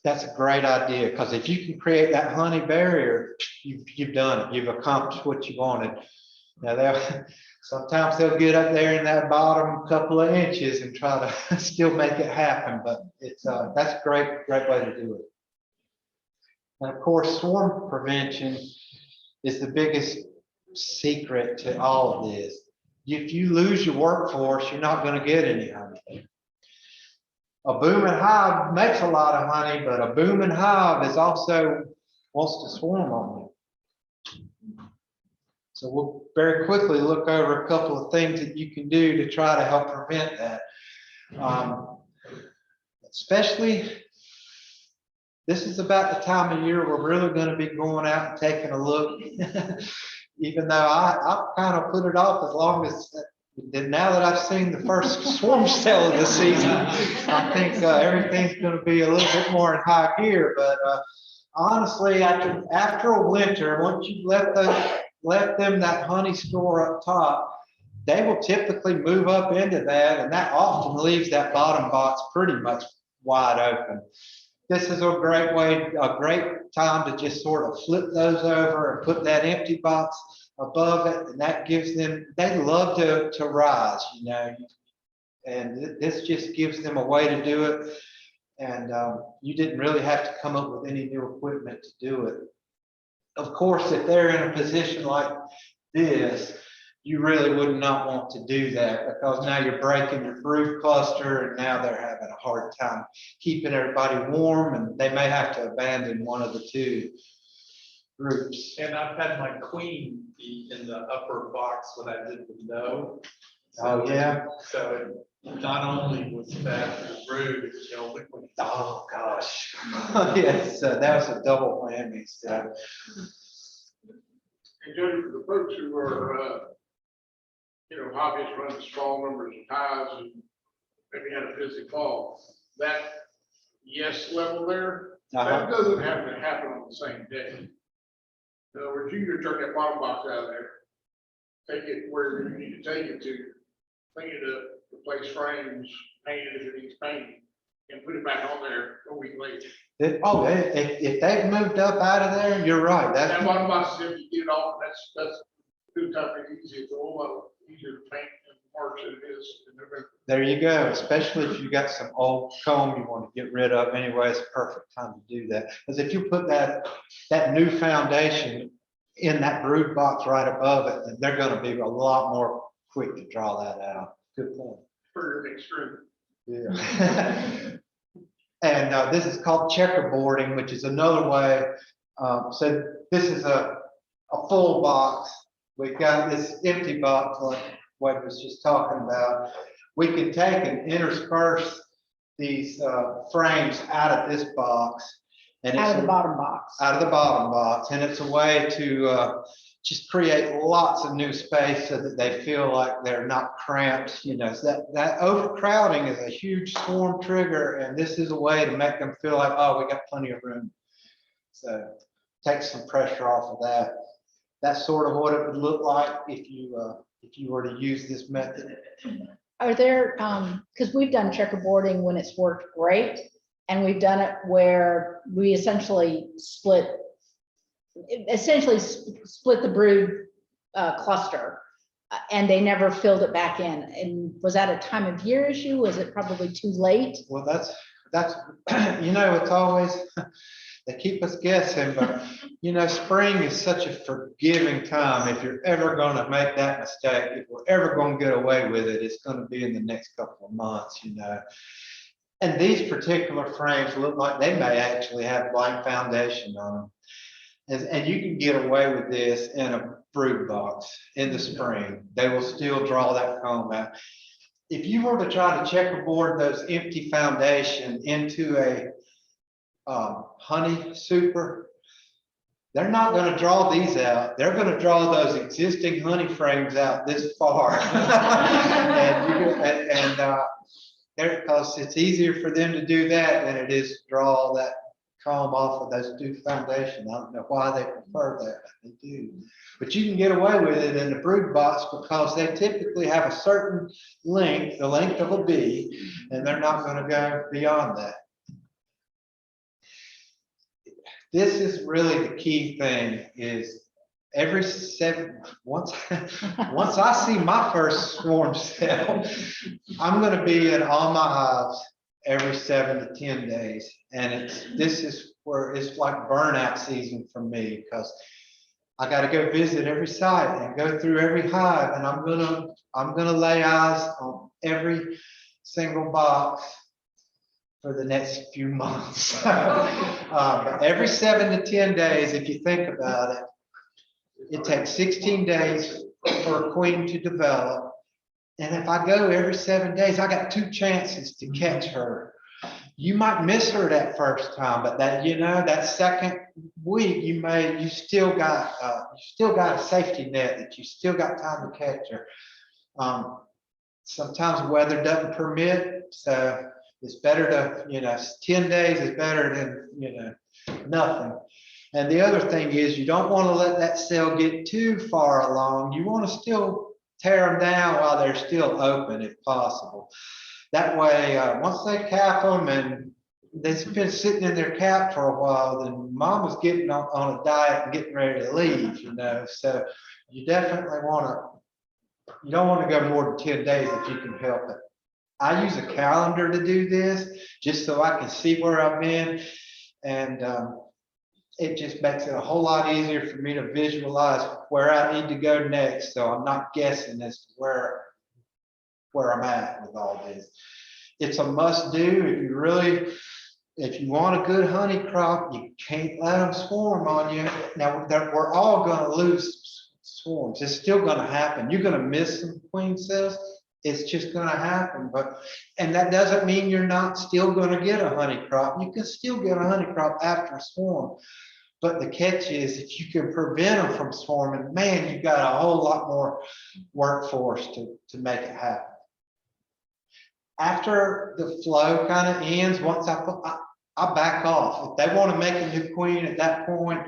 That's a great idea, because if you can create that honey barrier, you've done it. You've accomplished what you wanted. Now sometimes they'll get up there in that bottom couple of inches and try to still make it happen, but it's that's a great way to do it. And of course, swarm prevention is the biggest secret to all of this. If you lose your workforce, you're not going to get any honey. A booming hive makes a lot of honey, but a booming hive is also wants to swarm on you. So we'll very quickly look over a couple of things that you can do to try to help prevent that. Especially, this is about the time of year we're really going to be going out and taking a look. even though I've kind of put it off as long as, now that I've seen the first swarm cell of the season, I think everything's gonna be a little bit more in high gear, but honestly, after a winter, once you let them that honey store up top, they will typically move up into that, and that often leaves that bottom box pretty much wide open. This is a great time to just sort of flip those over and put that empty box above it, and that gives them, they love to rise, you know, and this just gives them a way to do it. And you didn't really have to come up with any new equipment to do it. Of course, if they're in a position like this, you really would not want to do that, because now you're breaking your brood cluster, and now they're having a hard time keeping everybody warm, and they may have to abandon one of the two groups. And I've had my queen be in the upper box when I did the no. Oh, yeah. So not only was that the brood, you know, liquid. Oh, gosh. Yes, that was a double whammy. So. And Jody, for the folks who are, you know, hobbyists running small numbers of hives and maybe had a busy fall, that yes level there, that doesn't have to happen on the same day. In other words, you can turn that bottom box out of there, take it where you need to take it to, clean it up, replace frames, paint it if it needs painting, and put it back on there a week later. If they've moved up out of there, you're right. That bottom box, if you get it off, that's good time and easy. It's a whole lot easier to paint in March than it is in November. There you go. Especially if you got some old comb you want to get rid of anyway, it's a perfect time to do that. Because if you put that new foundation in that brood box right above it, then they're going to be a lot more quick to draw that out. Good point. For your next room. Yeah. And this is called checkerboarding, which is another way. So this is a full box. We've got this empty box like Wade was just talking about. We can take and intersperse these frames out of this box. And Out of the bottom box. Out of the bottom box. And it's a way to just create lots of new space so that they feel like they're not cramped. You know, so that overcrowding is a huge swarm trigger, and this is a way to make them feel like, oh, we got plenty of room. So take some pressure off of that. That's sort of what it would look like if you were to use this method. Are there, because we've done checkerboarding when it's worked great, and we've done it where we essentially split the brood cluster, and they never filled it back in. And was that a time of year issue? Was it probably too late? Well, that's you know, it's always they keep us guessing, but you know, spring is such a forgiving time. If you're ever going to make that mistake, if we're ever going to get away with it, it's going to be in the next couple of months, you know. And these particular frames look like they may actually have blank foundation on them. And you can get away with this in a brood box in the spring. They will still draw that comb out. If you were to try to checkerboard those empty foundation into a honey super, they're not going to draw these out. They're going to draw those existing honey frames out this far. Because it's easier for them to do that than it is to draw all that comb off of those two foundations. I don't know why they prefer that, but they do. But you can get away with it in the brood box because they typically have a certain length, the length of a bee, and they're not going to go beyond that. This is really the key thing is once I see my first swarm cell, I'm going to be in all my hives every 7 to 10 days. And this is where it's like burnout season for me, because I got to go visit every site and go through every hive, and I'm gonna lay eyes on every single box for the next few months. But every 7 to 10 days, if you think about it, it takes 16 days for a queen to develop. And if I go every 7 days, I got 2 chances to catch her. you might miss her that first time, but that, that second week, you still got a safety net that you still got time to catch her. Sometimes weather doesn't permit, so it's better to, 10 days is better than, nothing. And the other thing is, you don't want to let that cell get too far along. You want to still tear them down while they're still open if possible. That way, once they cap them and they've been sitting in their cap for a while, then mama's getting on a diet and getting ready to leave, So you definitely you don't want to go more than 10 days if you can help it. I use a calendar to do this just so I can see where I've been. And it just makes it a whole lot easier for me to visualize where I need to go next. So I'm not guessing as to where I'm at with all this. It's a must do. If you want a good honey crop, you can't let them swarm on you. Now, we're all going to lose swarms. It's still going to happen. You're going to miss some queen cells. It's just going to happen. And that doesn't mean you're not still going to get a honey crop. You can still get a honey crop after a swarm. But the catch is, if you can prevent them from swarming, man, you've got a whole lot more workforce to make it happen. After the flow kind of ends, once I back off. If they want to make a new queen at that point,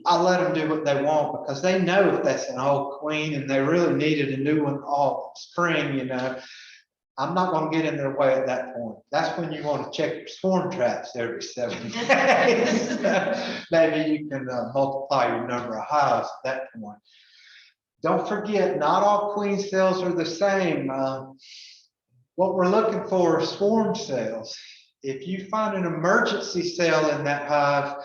I let them do what they want, because they know if that's an old queen and they really needed a new one all spring, I'm not going to get in their way at that point. That's when you want to check your swarm traps every 7 days. Maybe you can multiply your number of hives at that point. Don't forget, not all queen cells are the same. What we're looking for are swarm cells. If you find an emergency cell in that hive,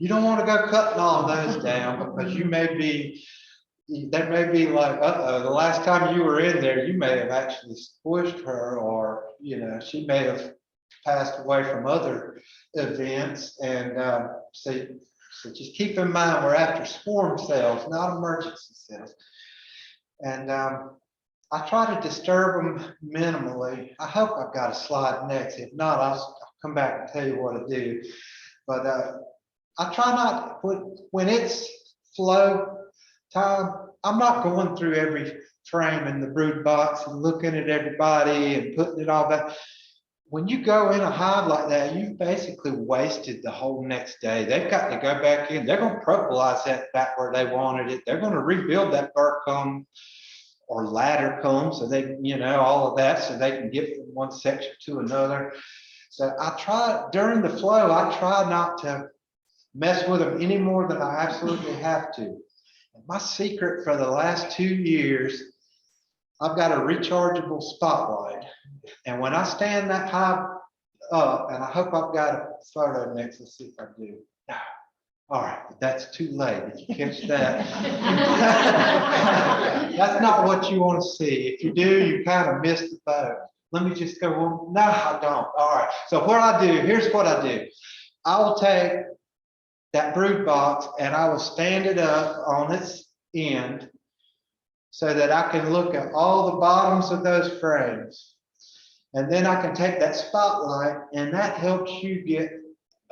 you don't want to go cutting all those down, because they may be like, the last time you were in there, you may have actually squished her, or, she may have passed away from other events. And so just keep in mind, we're after swarm cells, not emergency cells. And I try to disturb them minimally. I hope I've got a slide next. If not, I'll come back and tell you what to do. But I try not, when it's flow time, I'm not going through every frame in the brood box and looking at everybody and putting it all back. When you go in a hive like that, you've basically wasted the whole next day. They've got to go back in. They're going to propolis that back where they wanted it. They're going to rebuild that burr comb or ladder comb, so they, all of that, so they can get from one section to another. So I try, during the flow, I try not to mess with them any more than I absolutely have to. And my secret for the last 2 years, I've got a rechargeable spotlight. And when I stand that high up, and I hope I've got a photo next, let's see if I do. All right, but that's too late. Did you catch that? That's not what you want to see. If you do, you kind of miss the boat. Let me just go on. No, I don't. All right. So what I do, here's what I do. I will take that brood box and I will stand it up on its end so that I can look at all the bottoms of those frames. And then I can take that spotlight, and that helps you get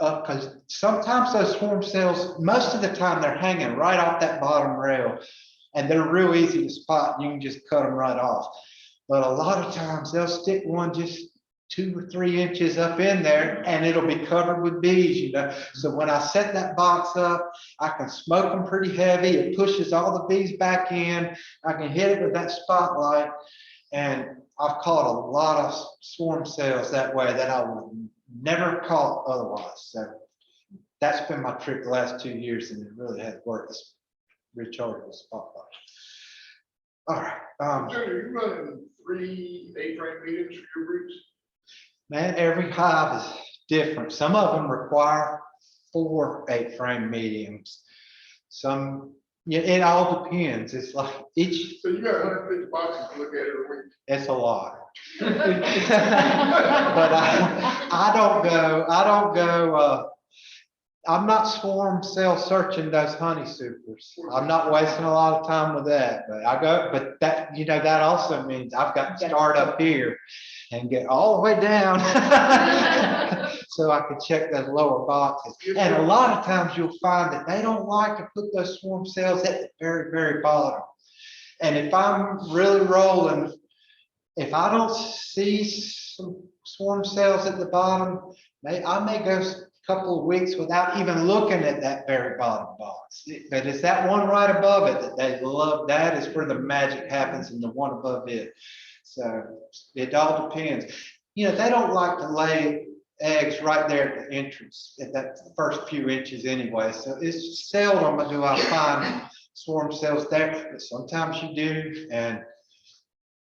up, because sometimes those swarm cells, most of the time, they're hanging right off that bottom rail, and they're real easy to spot. You can just cut them right off. But a lot of times they'll stick one just 2 or 3 inches up in there, and it'll be covered with bees, So when I set that box up, I can smoke them pretty heavy. It pushes all the bees back in. I can hit it with that spotlight, and I've caught a lot of swarm cells that way that I would never caught otherwise. So that's been my trick the last 2 years, and it really has worked. This rechargeable spotlight. All right. Jody, are you running 3 8-frame meetings for your groups? Man, every hive is different. Some of them require 4 8-frame meetings. Some, it all depends. It's like each. So you got 150 boxes to look at every week. It's a lot. But I don't go, I'm not swarm cell searching those honey supers. I'm not wasting a lot of time with that, but that, that also means I've got to start up here and get all the way down so I could check those lower boxes. And a lot of times you'll find that they don't like to put those swarm cells at the very, very bottom. And if I'm really rolling, if I don't see some swarm cells at the bottom, I may go a couple of weeks without even looking at that very bottom box. But it's that one right above it that they love. That is where the magic happens, and the one above it. So it all depends. You know, they don't like to lay eggs right there at the entrance at that first few inches anyway. So it's seldom do I find swarm cells there, but sometimes you do. And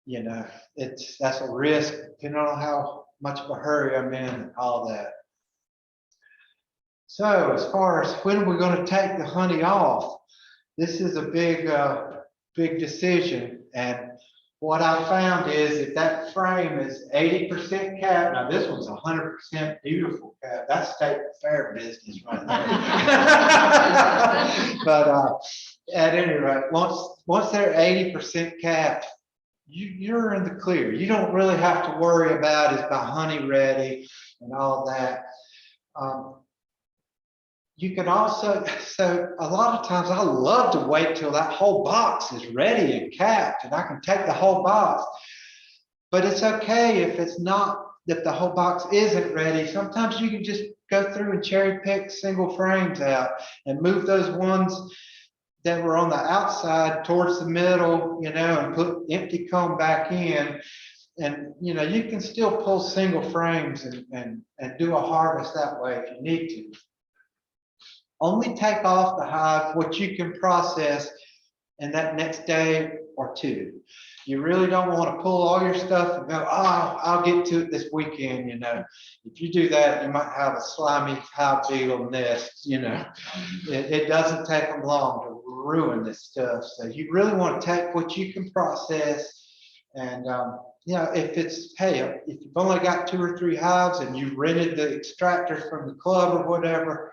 you know, that's a risk depending on how much of a hurry I'm in and all that. So as far as when we're going to take the honey off, this is a big decision. And what I found is if that frame is 80% cap, now this one's 100% beautiful cap. That's state fair business right there. But at any rate, once they're 80% capped, you're in the clear. You don't really have to worry about is my honey ready and all that. You can also, so a lot of times I love to wait till that whole box is ready and capped and I can take the whole box. But it's okay if it's not, that the whole box isn't ready. Sometimes you can just go through and cherry pick single frames out and move those ones that were on the outside towards the middle, you know, and put empty comb back in. And, you know, you can still pull single frames and do a harvest that way if you need to. Only take off the hive what you can process in that next day or two. You really don't want to pull all your stuff and go, oh, I'll get to it this weekend, you know. If you do that, you might have a slimy hive beetle nest, you know. It doesn't take them long to ruin this stuff. So you really want to take what you can process. And, you know, if it's, hey, if you've only got 2 or 3 hives and you rented the extractor from the club or whatever,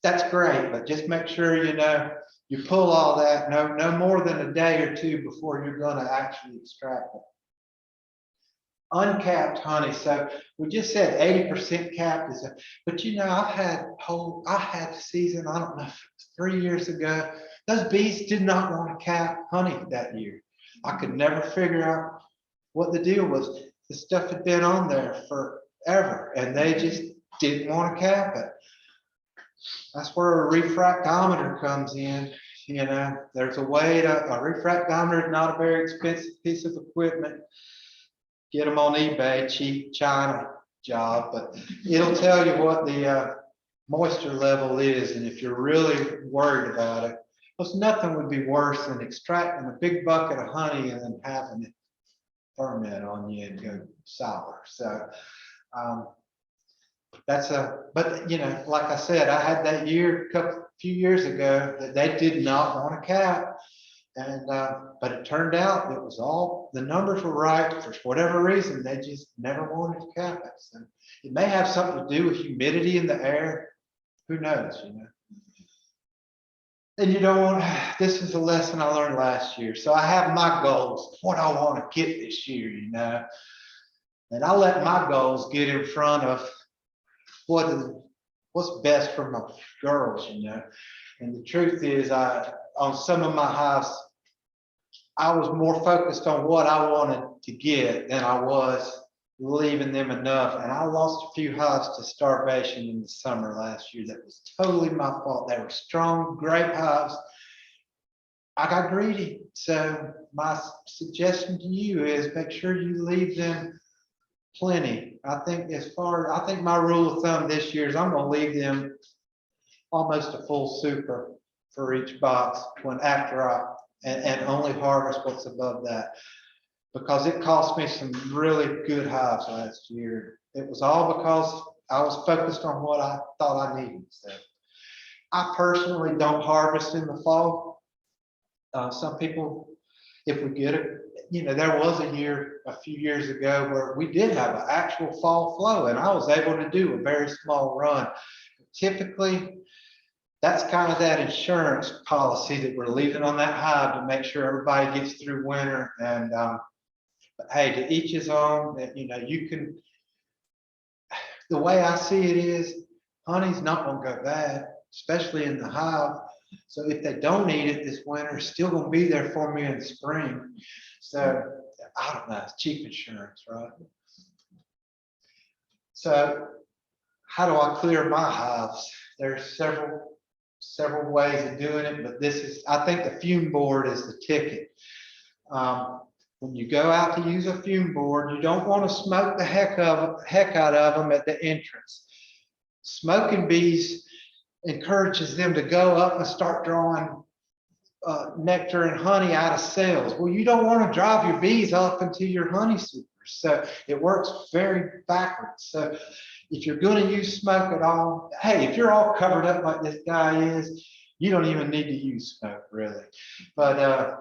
that's great, but just make sure, you know, you pull all that no more than a day or 2 before you're going to actually extract it. Uncapped honey. So we just said 80% capped is, but you know, I had the season, I don't know, 3 years ago, those bees did not want to cap honey that year. I could never figure out what the deal was. The stuff had been on there forever and they just didn't want to cap it. That's where a refractometer comes in. You know, there's a way to, a refractometer is not a very expensive piece of equipment. Get them on eBay, cheap China job, but it'll tell you what the moisture level is. And if you're really worried about it, because nothing would be worse than extracting a big bucket of honey and then having it ferment on you and go sour. So, but you know, like I said, I had that year few years ago that they did not want to cap, and but it turned out it was all, the numbers were right for whatever reason. They just never wanted to cap it. So it may have something to do with humidity in the air. Who knows, you know? And you don't want, this is a lesson I learned last year. So I have my goals, what I want to get this year, you know, and I let my goals get in front of what's best for my girls, you know. And the truth is, on some of my hives, I was more focused on what I wanted to get than I was leaving them enough. And I lost a few hives to starvation in the summer last year. That was totally my fault. They were strong, great hives. I got greedy. So my suggestion to you is make sure you leave them plenty. I think my rule of thumb this year is I'm going to leave them almost a full super for each box and only harvest what's above that, because it cost me some really good hives last year. It was all because I was focused on what I thought I needed. So I personally don't harvest in the fall. Some people, if we get it, you know, there was a few years ago where we did have an actual fall flow and I was able to do a very small run. Typically, that's kind of that insurance policy that we're leaving on that hive to make sure everybody gets through winter. And but hey, to each his own. You know, you can, the way I see it is, honey's not gonna go bad, especially in the hive. So if they don't eat it this winter, it's still gonna be there for me in the spring. So I don't know, it's cheap insurance, right? So how do I clear my hives? There's several ways of doing it, but this is, I think the fume board is the ticket. When you go out to use a fume board, you don't want to smoke the heck out of them at the entrance. Smoking bees encourages them to go up and start drawing nectar and honey out of cells. Well, you don't want to drive your bees up into your honey supers. So it works very backwards. So if you're going to use smoke at all, hey, if you're all covered up like this guy is, you don't even need to use smoke really. But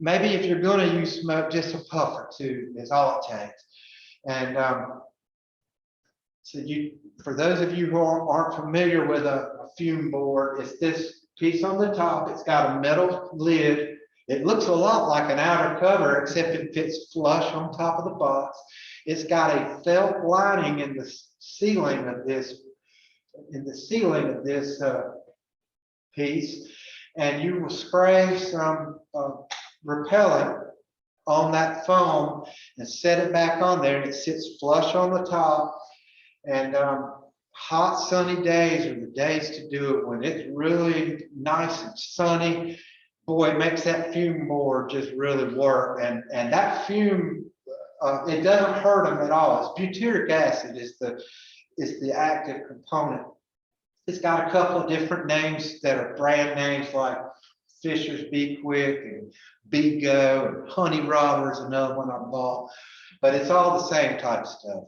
maybe if you're going to use smoke, just a puff or two is all it takes. And so for those of you who aren't familiar with a fume board, it's this piece on the top. It's got a metal lid. It looks a lot like an outer cover, except it fits flush on top of the box. It's got a felt lining in the ceiling of this, piece, and you will spray some repellent on that foam and set it back on there, and it sits flush on the top. And hot sunny days are the days to do it when it's really nice and sunny. Boy, it makes that fume board just really work. And that fume, it doesn't hurt them at all. It's butyric acid is the active component. It's got a couple of different names that are brand names like Fisher's Bee Quick and Bee Go and Honey Robbers, another one I bought, but it's all the same type of stuff.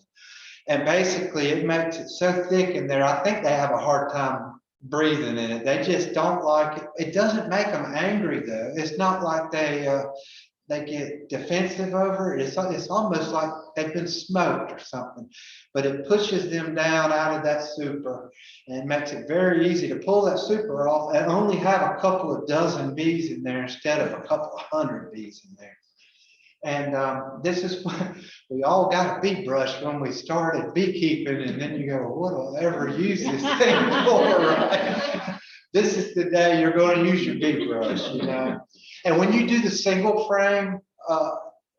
And basically it makes it so thick in there, I think they have a hard time breathing in it. They just don't like it. It doesn't make them angry though. It's not like they get defensive over it. It's almost like they've been smoked or something, but it pushes them down out of that super and makes it very easy to pull that super off and only have a couple of dozen bees in there instead of a couple of hundred bees in there. And this is what we all got a bee brush when we started beekeeping, and then you go, what will I ever use this thing for, right? This is the day you're going to use your bee brush, you know. And when you do the single frame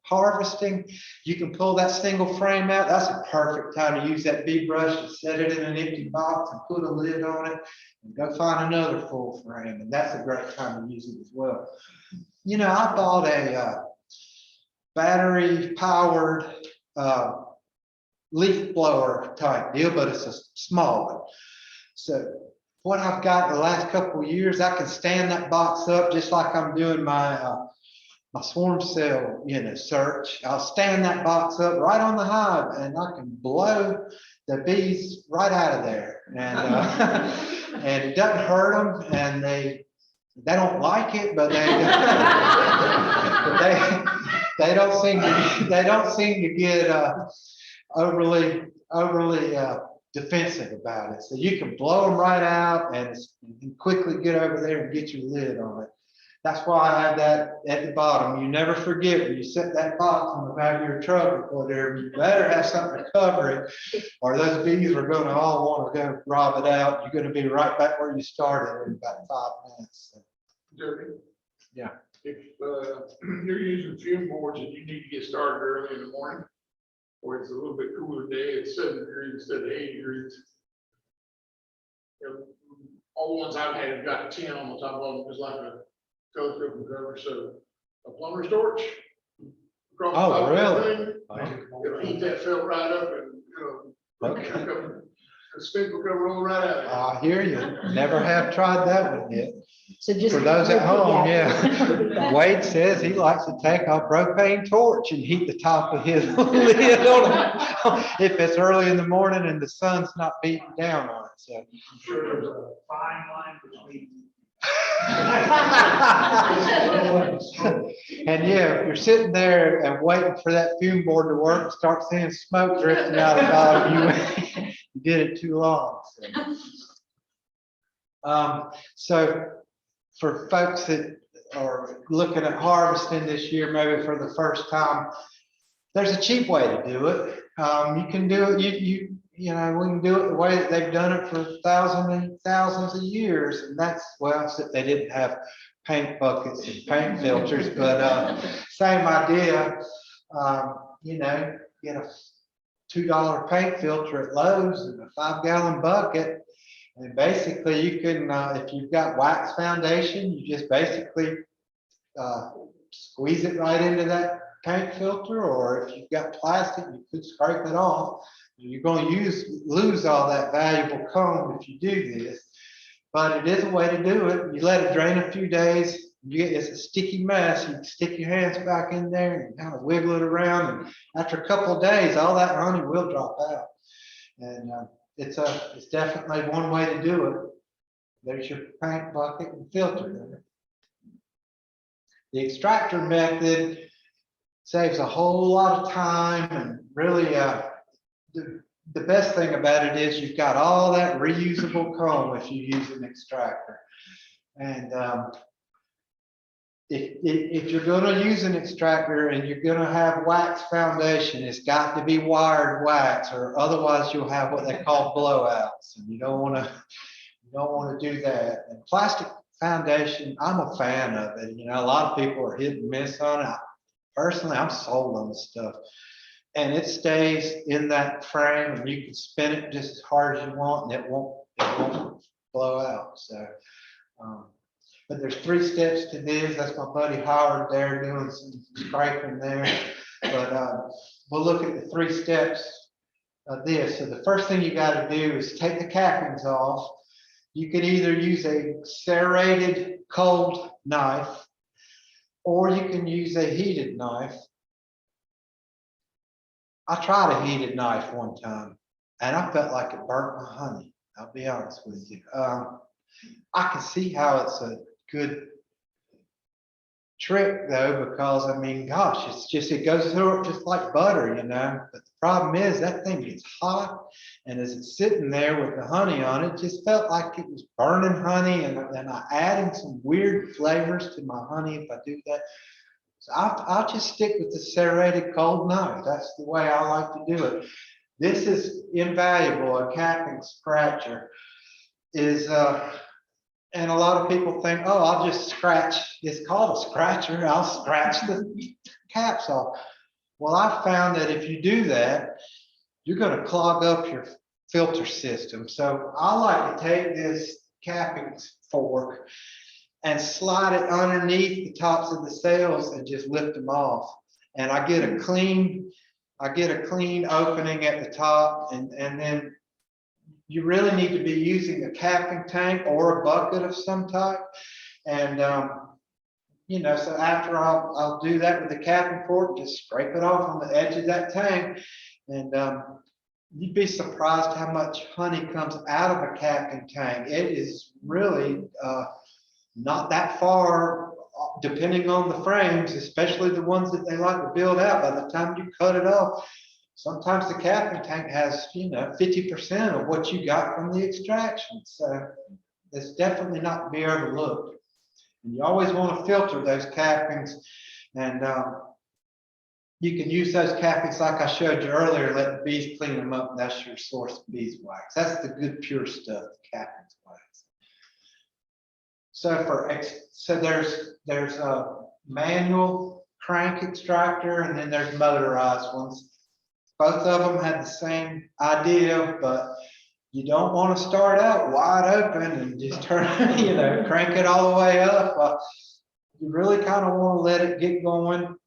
harvesting, you can pull that single frame out. That's a perfect time to use that bee brush and set it in an empty box and put a lid on it and go find another full frame. And that's a great time to use it as well. You know, I bought a battery powered leaf blower type deal, but it's a small one. So what I've got the last couple of years, I can stand that box up just like I'm doing my my swarm cell, you know, search. I'll stand that box up right on the hive, and I can blow the bees right out of there, and and it doesn't hurt them, and they don't like it, but they don't seem to get overly defensive about it. So you can blow them right out and quickly get over there and get your lid on it. That's why I have that at the bottom. You never forget when you set that box on the back of your truck or whatever, you better have something to cover it, or those bees are going to all want to go rob it out. You're going to be right back where you started in about 5 minutes. So. Jody? Yeah. If you're using fume boards and you need to get started early in the morning, or it's a little bit cooler day, it's 7 degrees instead of 8 degrees. You know, all the ones I've had have got 10 on the top of them, just like a telescope and cover. So a plumber's torch. Across the top of that thing, it'll heat that felt right up, and the stink will come rolling right out of it. I hear you. Never have tried that one yet. So just. For those at home, Yeah. yeah. Wade says he likes to take a propane torch and heat the top of his lid on it if it's early in the morning and the sun's not beating down on it. So. I'm sure there's a fine line between. And yeah, if you're sitting there and waiting for that fume board to work and start seeing smoke drifting out of the bottom, you did it too long. So for folks that are looking at harvesting this year, maybe for the first time, there's a cheap way to do it. You can do it. you know, we can do it the way that they've done it for thousands of years. And that's, well, except they didn't have paint buckets and paint filters, but same idea. You know, get a $2 paint filter at Lowe's and a 5-gallon bucket. And basically you can, if you've got wax foundation, you just basically squeeze it right into that paint filter, or if you've got plastic, you could scrape it off. You're going to lose all that valuable comb if you do this, but it is a way to do it. You let it drain a few days. It's a sticky mess. You stick your hands back in there and kind of wiggle it around, and after a couple of days, all that honey will drop out. And it's definitely one way to do it. There's your paint bucket and filter there. The extractor method saves a whole lot of time, and really the best thing about it is you've got all that reusable comb if you use an extractor. And if you're going to use an extractor and you're going to have wax foundation, it's got to be wired wax, or otherwise you'll have what they call blowouts, and you don't want to do that. And plastic foundation, I'm a fan of it. You know, a lot of people are hit and miss on it. Personally, I'm sold on the stuff, and it stays in that frame, and you can spin it just as hard as you want, and it won't blow out. So, but there's 3 steps to this. That's my buddy Howard there doing some scraping there. But we'll look at the 3 steps of this. So the first thing you got to do is take the cappings off. You can either use a serrated cold knife, or you can use a heated knife. I tried a heated knife one time, and I felt like it burnt my honey. I'll be honest with you. I can see how it's a good trick though, because I mean, gosh, it goes through it just like butter, you know. But the problem is that thing gets hot, and as it's sitting there with the honey on it, just felt like it was burning honey, and I adding some weird flavors to my honey if I do that. So I'll just stick with the serrated cold knife. That's the way I like to do it. This is invaluable. A capping scratcher is, and a lot of people think, oh, I'll just scratch. It's called a scratcher. I'll scratch the caps off. Well, I found that if you do that, you're going to clog up your filter system. So I like to take this capping fork and slide it underneath the tops of the sails and just lift them off. And I get a clean opening at the top, and then you really need to be using a capping tank or a bucket of some type. And you know, so after I'll do that with the capping fork, just scrape it off on the edge of that tank, and you'd be surprised how much honey comes out of a capping tank. It is really not that far, depending on the frames, especially the ones that they like to build out. By the time you cut it off, sometimes the capping tank has, you know, 50% of what you got from the extraction. So it's definitely not to be overlooked. And you always want to filter those cappings, and you can use those cappings like I showed you earlier. Let the bees clean them up. That's your source of beeswax. That's the good pure stuff, the cappings wax. So there's a manual crank extractor, and then there's motorized ones. Both of them had the same idea, but you don't want to start out wide open and just turn, you know, crank it all the way up. You really kind of want to let it get going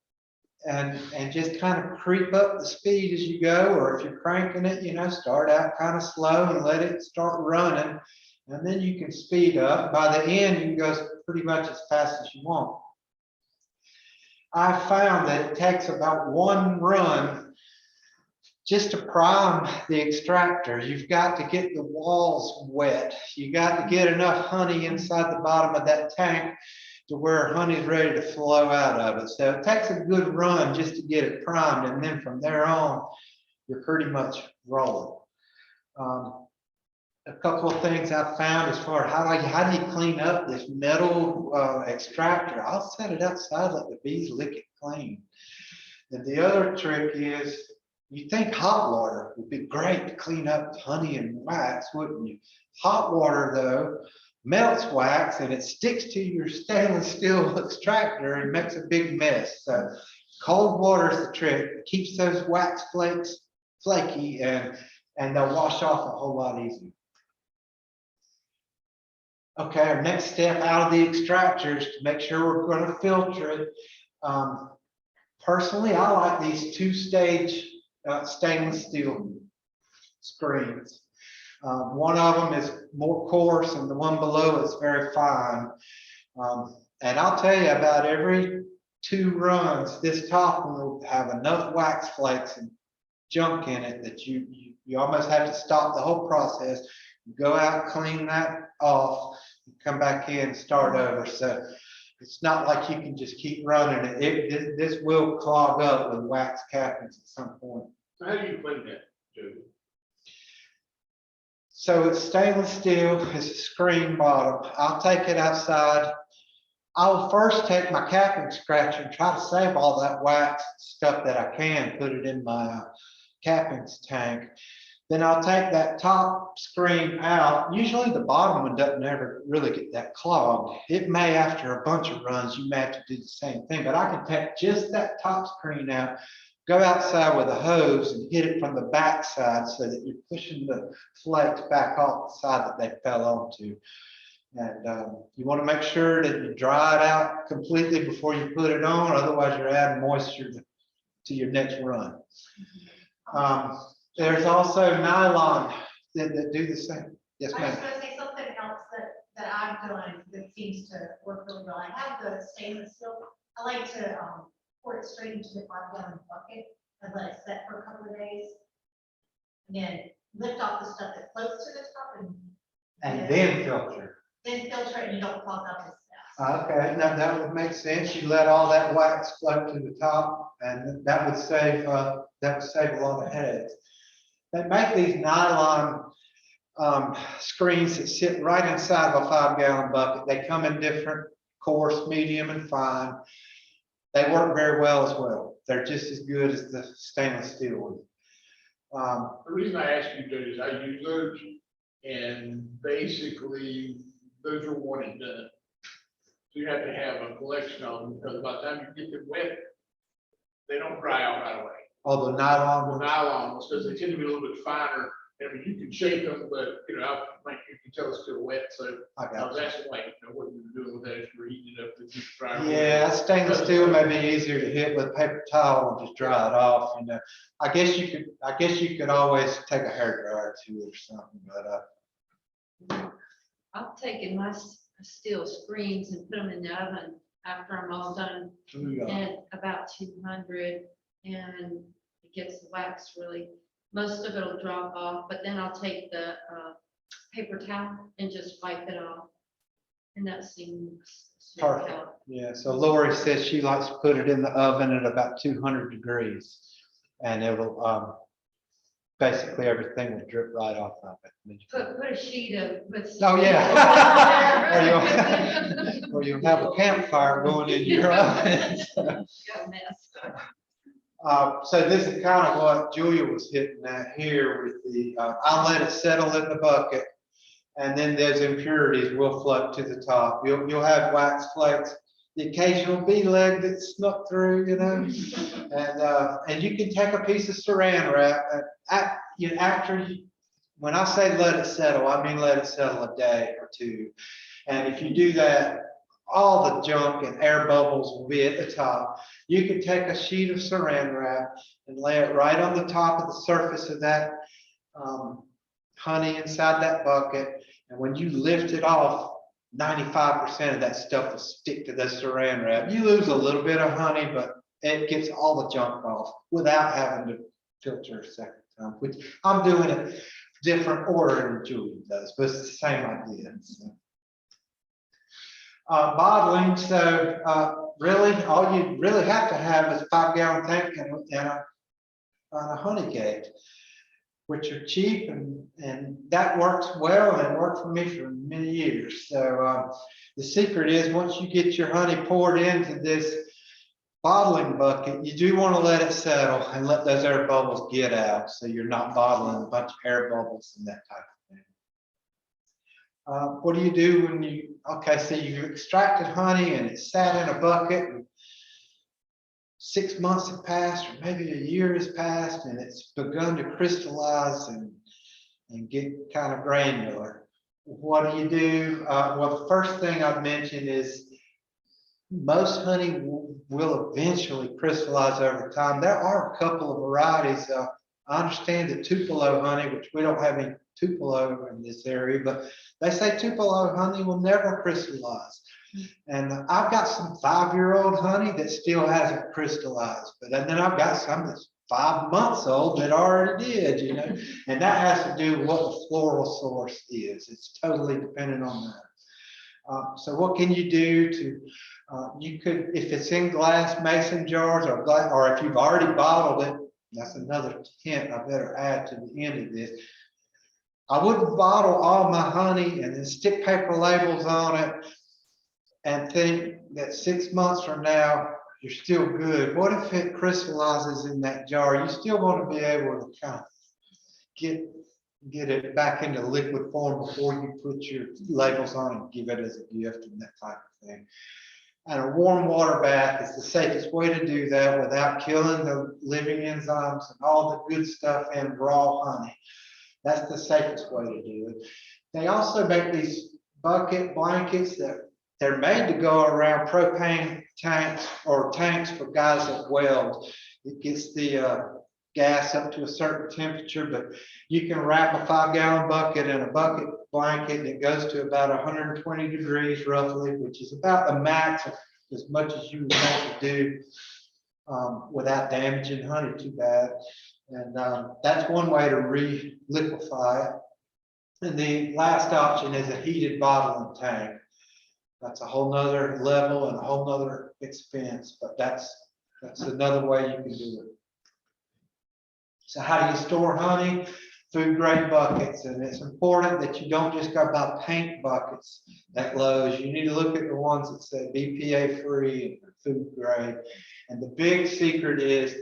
and just kind of creep up the speed as you go. Or if you're cranking it, you know, start out kind of slow and let it start running, and then you can speed up. By the end, you can go pretty much as fast as you want. I found that it takes about 1 run just to prime the extractor. You've got to get the walls wet. You got to get enough honey inside the bottom of that tank to where honey is ready to flow out of it. So it takes a good run just to get it primed, and then from there on, you're pretty much rolling. A couple of things I found as far as how do you clean up this metal extractor? I'll set it outside, let the bees lick it clean. And the other trick is You think hot water would be great to clean up honey and wax, wouldn't you? Hot water, though, melts wax and it sticks to your stainless steel extractor and makes a big mess. So cold water is the trick. It keeps those wax flakes flaky and they'll wash off a whole lot easier. Okay, our next step out of the extractors to make sure we're going to filter it. Personally, I like these two-stage stainless steel screens. One of them is more coarse and the one below is very fine. And I'll tell you, about every 2 runs, this top one will have enough wax flakes and junk in it that you almost have to stop the whole process, go out, clean that off, and come back in and start over. So it's not like you can just keep running it. This will clog up with wax cappings at some point. So how do you clean that, Jody? So it's stainless steel, it's a screen bottom. I'll take it outside. I'll first take my capping scratcher and try to save all that wax stuff that I can, put it in my cappings tank. Then I'll take that top screen out. Usually the bottom one doesn't ever really get that clogged. It may, after a bunch of runs, you may have to do the same thing, but I can take just that top screen out, go outside with a hose and hit it from the back side so that you're pushing the flakes back off the side that they fell onto. And you want to make sure that you dry it out completely before you put it on, otherwise you're adding moisture to your next run. There's also nylon that do the same. Yes, I was ma'am. gonna say something else that I've done that seems to work really well. I have the stainless steel. I like to pour it straight into the 5-gallon bucket and let it set for a couple of days. And then lift off the stuff that floats to the top And then filter. then filter it and you don't clog up as fast. Okay, now that would make sense. You let all that wax float to the top, and that would save a lot of headaches. They make these nylon screens that sit right inside of a 5-gallon bucket. They come in different coarse, medium, and fine. They work very well as well. They're just as good as the stainless steel one. The reason I ask you, Jody, is I use those, and basically, those are one and done. So you have to have a collection of them, because by the time you get them wet, they don't dry out right away. Oh, the nylon The ones. nylon ones, because they tend to be a little bit finer. I mean, you can shake them, but you know, you can tell it's still wet. So I I got was asking, like, you know, what you were doing with that, if you were heating it up to keep it dry. Yeah, stainless steel may be easier to hit with a paper towel and just dry it off. You know, I guess you could always take a hair dryer to it or something. But I've taken my steel screens and put them in the oven after I'm all done at about 200, and it gets the wax really, most of it'll drop off, but then I'll take the paper towel and just wipe it off. And that seems to Perfect. help. Yeah, so Lori says she likes to put it in the oven at about 200 degrees, and it'll basically everything will drip right off of it. Put a sheet of. Oh, yeah. Or you'll have a campfire going in your oven. Got a mess. So this is kind of what Julia was hitting at here with the, I'll let it settle in the bucket, and then those impurities will float to the top. You'll have wax flakes, the occasional bee leg that snuck through, you know, and you can take a piece of saran wrap when I say let it settle, I mean let it settle a day or two. And if you do that, all the junk and air bubbles will be at the top. You can take a sheet of saran wrap and lay it right on the top of the surface of that honey inside that bucket. And when you lift it off, 95% of that stuff will stick to the saran wrap. You lose a little bit of honey, but it gets all the junk off without having to filter a second time, which I'm doing it different order than Julie does, but it's the same idea. So. Bottling, so really all you really have to have is a 5-gallon tank and a honey gate, which are cheap, and that works well and worked for me for many years. So the secret is once you get your honey poured into this bottling bucket, you do want to let it settle and let those air bubbles get out, so you're not bottling a bunch of air bubbles and that type of thing. What do you do when you, okay, so you extracted honey and it sat in a bucket, and 6 months have passed, or maybe a year has passed, and it's begun to crystallize and get kind of granular. What do you do? Well, the first thing I've mentioned is most honey will eventually crystallize over time. There are a couple of varieties. I understand that Tupelo honey, which we don't have any Tupelo in this area, but they say Tupelo honey will never crystallize. And I've got some 5-year-old honey that still hasn't crystallized, but then I've got some that's 5 months old that already did, you know, and that has to do with what the floral source is. It's totally dependent on that. So what can you do to, you could, if it's in glass mason jars or glass, or if you've already bottled it, that's another hint I better add to the end of this. I wouldn't bottle all my honey and then stick paper labels on it and think that 6 months from now, you're still good. What if it crystallizes in that jar? You still want to be able to kind of get it back into liquid form before you put your labels on and give it as a gift and that type of thing. And a warm water bath is the safest way to do that without killing the living enzymes and all the good stuff in raw honey. That's the safest way to do it. They also make these bucket blankets that they're made to go around propane tanks or tanks for guys that weld. It gets the gas up to a certain temperature, but you can wrap a 5-gallon bucket in a bucket blanket and it goes to about 120 degrees roughly, which is about the max of as much as you would have to do without damaging honey too bad. And that's one way to re-liquefy it. And the last option is a heated bottling tank. That's a whole nother level and a whole nother expense, but that's another way you can do it. So how do you store honey? Food grade buckets, and it's important that you don't just go buy paint buckets at Lowe's. You need to look at the ones that say BPA free and food grade. And the big secret is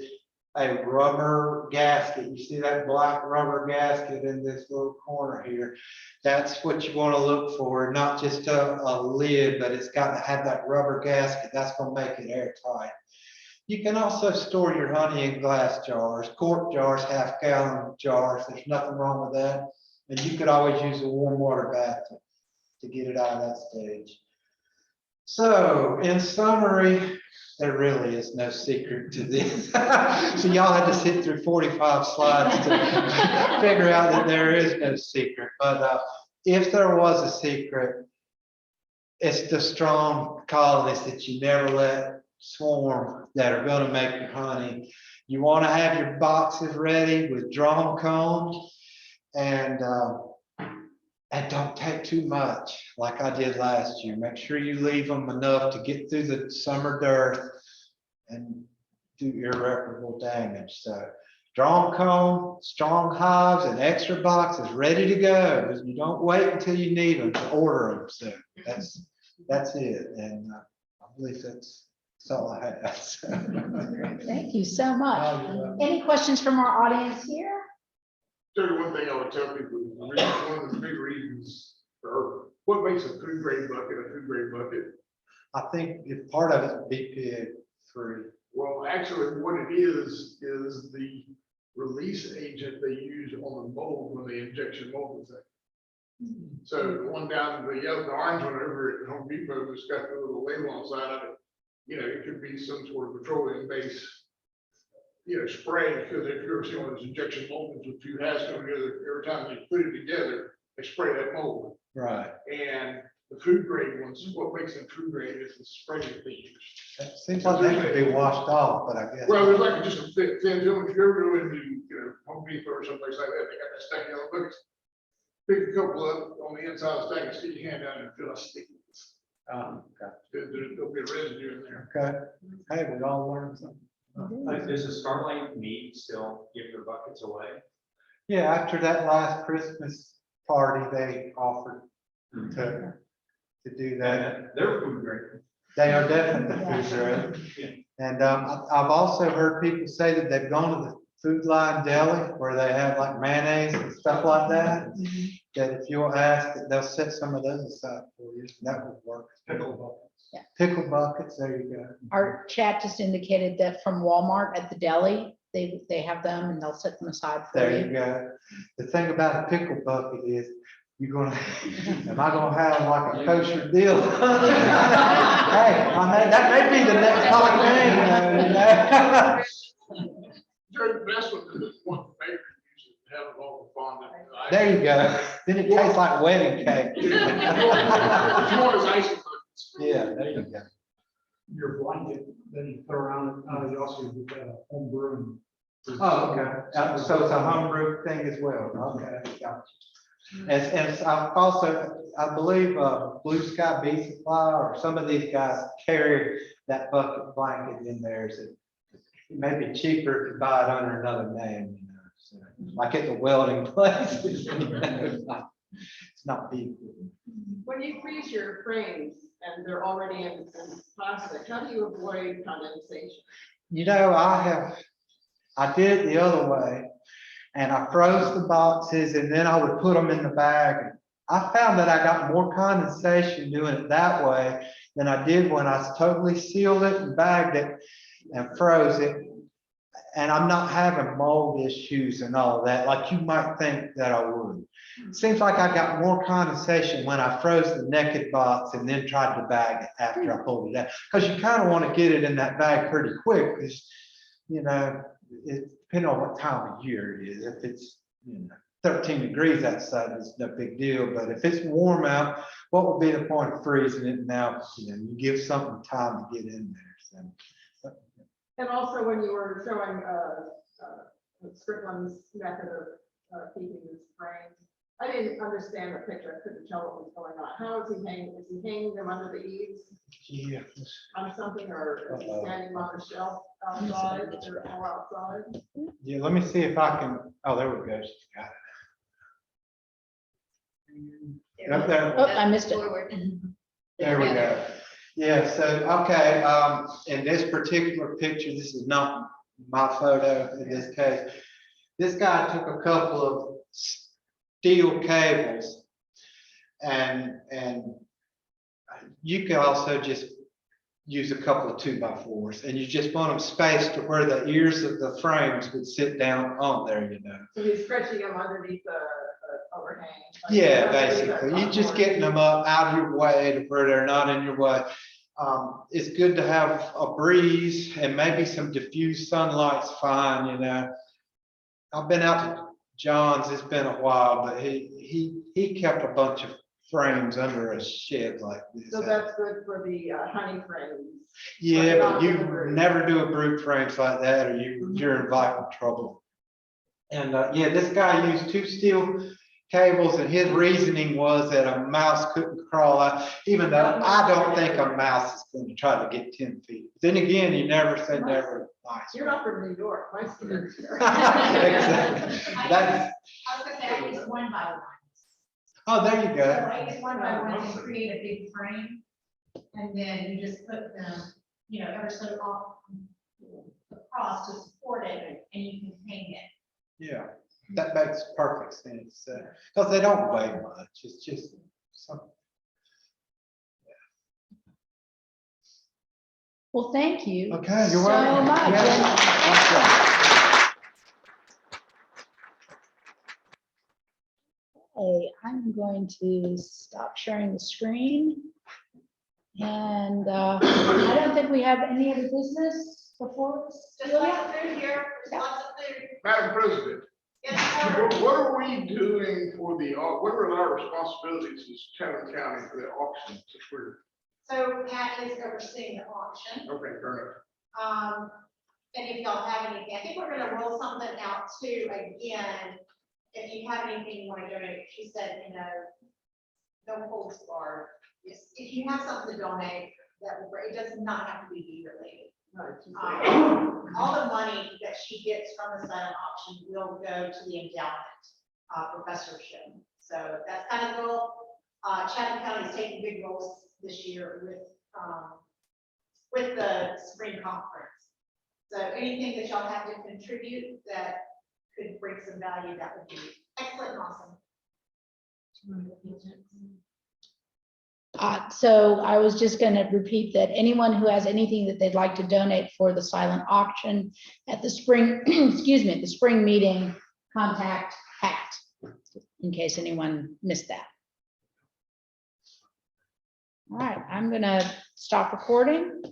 a rubber gasket. You see that black rubber gasket in this little corner here? That's what you want to look for, not just a lid, but it's got to have that rubber gasket. That's going to make it airtight. You can also store your honey in glass jars, quart jars, 1/2-gallon jars. There's nothing wrong with that. And you could always use a warm water bath to get it out of that stage. So in summary, there really is no secret to this. So y'all had to sit through 45 slides to figure out that there is no secret. But if there was a secret, it's the strong colonies that you never let swarm that are going to make your honey. You want to have your boxes ready with drawn combs, and don't take too much like I did last year. Make sure you leave them enough to get through the summer dearth and do irreparable damage. So drawn comb, strong hives, and extra boxes ready to go. You don't wait until you need them to order them. So that's it. And I believe that's all I have. So. Thank you so much. Any questions from our audience here? Jody, one thing I would tell people, one of the big reasons, or what makes a food grade bucket. I think if part of it is BPA free. Well, actually, what it is the release agent they use on the mold when they injection mold the thing. So the one down the yellow, the orange one over at Home Depot that's got the little label on the side of it, you know, it could be some sort of petroleum based, you know, spray, because if you're seeing one of those injection moldings with 2 halves coming together, every time they put it together, they spray that mold. Right. And the food grade ones, what makes them food grade is the spray that they use. It seems like they could be washed off, but I guess. Well, there's like just a thin film. If you ever go into, you know, Home Depot or someplace like that, they got that stack of yellow buckets. Pick a couple up on the inside of the stack and stick your hand down and feel how sticky it is. Okay. There'll be a residue in there. Okay. Hey, we all learned something. Does the Starlight Meat still give their buckets away? Yeah, after that last Christmas party, they offered to do that. They're food grade. They are definitely food grade. And I've also heard people say that they've gone to the Food Line Deli where they have like mayonnaise and stuff like that. That if you'll ask, that they'll set some of those aside for you. That would work. Pickle buckets. Yeah. Pickle buckets, there you go. Our chat just indicated that from Walmart at the deli, they have them and they'll set them aside for There you you. go. The thing about a pickle bucket is you're gonna, am I gonna have like a kosher deal? Hey, that may be the next hot thing. Jared, that's what the baker uses, to have it all the fondant. There you go. Then it tastes like wedding cake. If you want his icing buckets. Yeah, there you go. Your blanket, then you put around it, you also get home brewing. Oh, okay. So it's a homebrew thing as well. Okay. Gotcha. And I've also, I believe, Blue Sky Bee Supply or some of these guys carry that bucket blanket in theirs. It may be cheaper if you buy it under another name, you know, so, like at the welding place. It's not big. When you freeze your frames and they're already in plastic, how do you avoid condensation? You know, I did it the other way. And I froze the boxes and then I would put them in the bag. I found that I got more condensation doing it that way than I did when I totally sealed it and bagged it and froze it. And I'm not having mold issues and all of that, like you might think that I would. It seems like I got more condensation when I froze the naked box and then tried to bag it after I pulled it out. Because you kind of want to get it in that bag pretty quick, because, you know, it depending on what time of year it is. If it's, you know, 13 degrees outside, it's no big deal. But if it's warm out, what would be the point of freezing it now? You know, you give something time to get in there. So. And also when you were showing Strickland's method of keeping his frames, I didn't understand the picture. I couldn't tell what was going on. How is he hanging? Is he hanging them under the eaves Yeah. on something, or is he standing on the shelf outside or all outside? Yeah, let me see if I can. Oh, there we go. She's got it. Up there. Oh, I missed it. There we go. Yeah, so, okay, in this particular picture, this is not my photo in this case. This guy took a couple of steel cables and you can also just use a couple of 2x4s and you just want them spaced to where the ears of the frames would sit down on there, you know. So he's stretching them underneath the overhang. like Yeah, underneath the basically, you're just top getting them up out of your way to where they're not in your way. It's good to have a breeze and maybe some diffused sunlight's fine, you know. I've been out to John's, it's been a while, but he kept a bunch of frames under a shed like this. So that's good for the honey frames. Yeah, but not you the brood. never do a brood frames like that or you're in vital trouble. And yeah, this guy used 2 steel cables and his reasoning was that a mouse couldn't crawl out, even though I don't think a mouse is going to try to get 10 feet. Then again, you never say never. You're not from New York, my skin's here. Exactly. That's, I was gonna say, I use one by one. oh, there you So go. I use one by one and create a big frame. And then you just put them, you know, ever so off across to support it and you can hang it. Yeah, that makes perfect sense. Because they don't weigh much. It's just something. Well, thank you. Okay, you're so welcome. much. Yeah. Okay, I'm going to stop sharing the screen. And I don't think we have any other business before us. Just like the food here, there's lots of food. Madam President, Yes, sir. what are we doing for the, what are our responsibilities as Chatham County for the auction? Since we're, So Pat is overseeing the auction. okay, fair And if y'all have anything, I think we're gonna roll something out too, again. If you have anything you want to donate, she said, you know, don't hold barred. If you have something to donate, that will, it does not have to be bee related. All the money that she gets from the silent auction will go to the endowment professorship. So that's kind of the goal. Chatham County is taking big roles this year with with the spring conference. So anything that y'all have to contribute that could bring some value, that would be excellent and awesome. So I was just gonna repeat that anyone who has anything that they'd like to donate for the silent auction at the spring, excuse me, at the spring meeting, contact Pat, in case anyone missed that. All right, I'm gonna stop recording.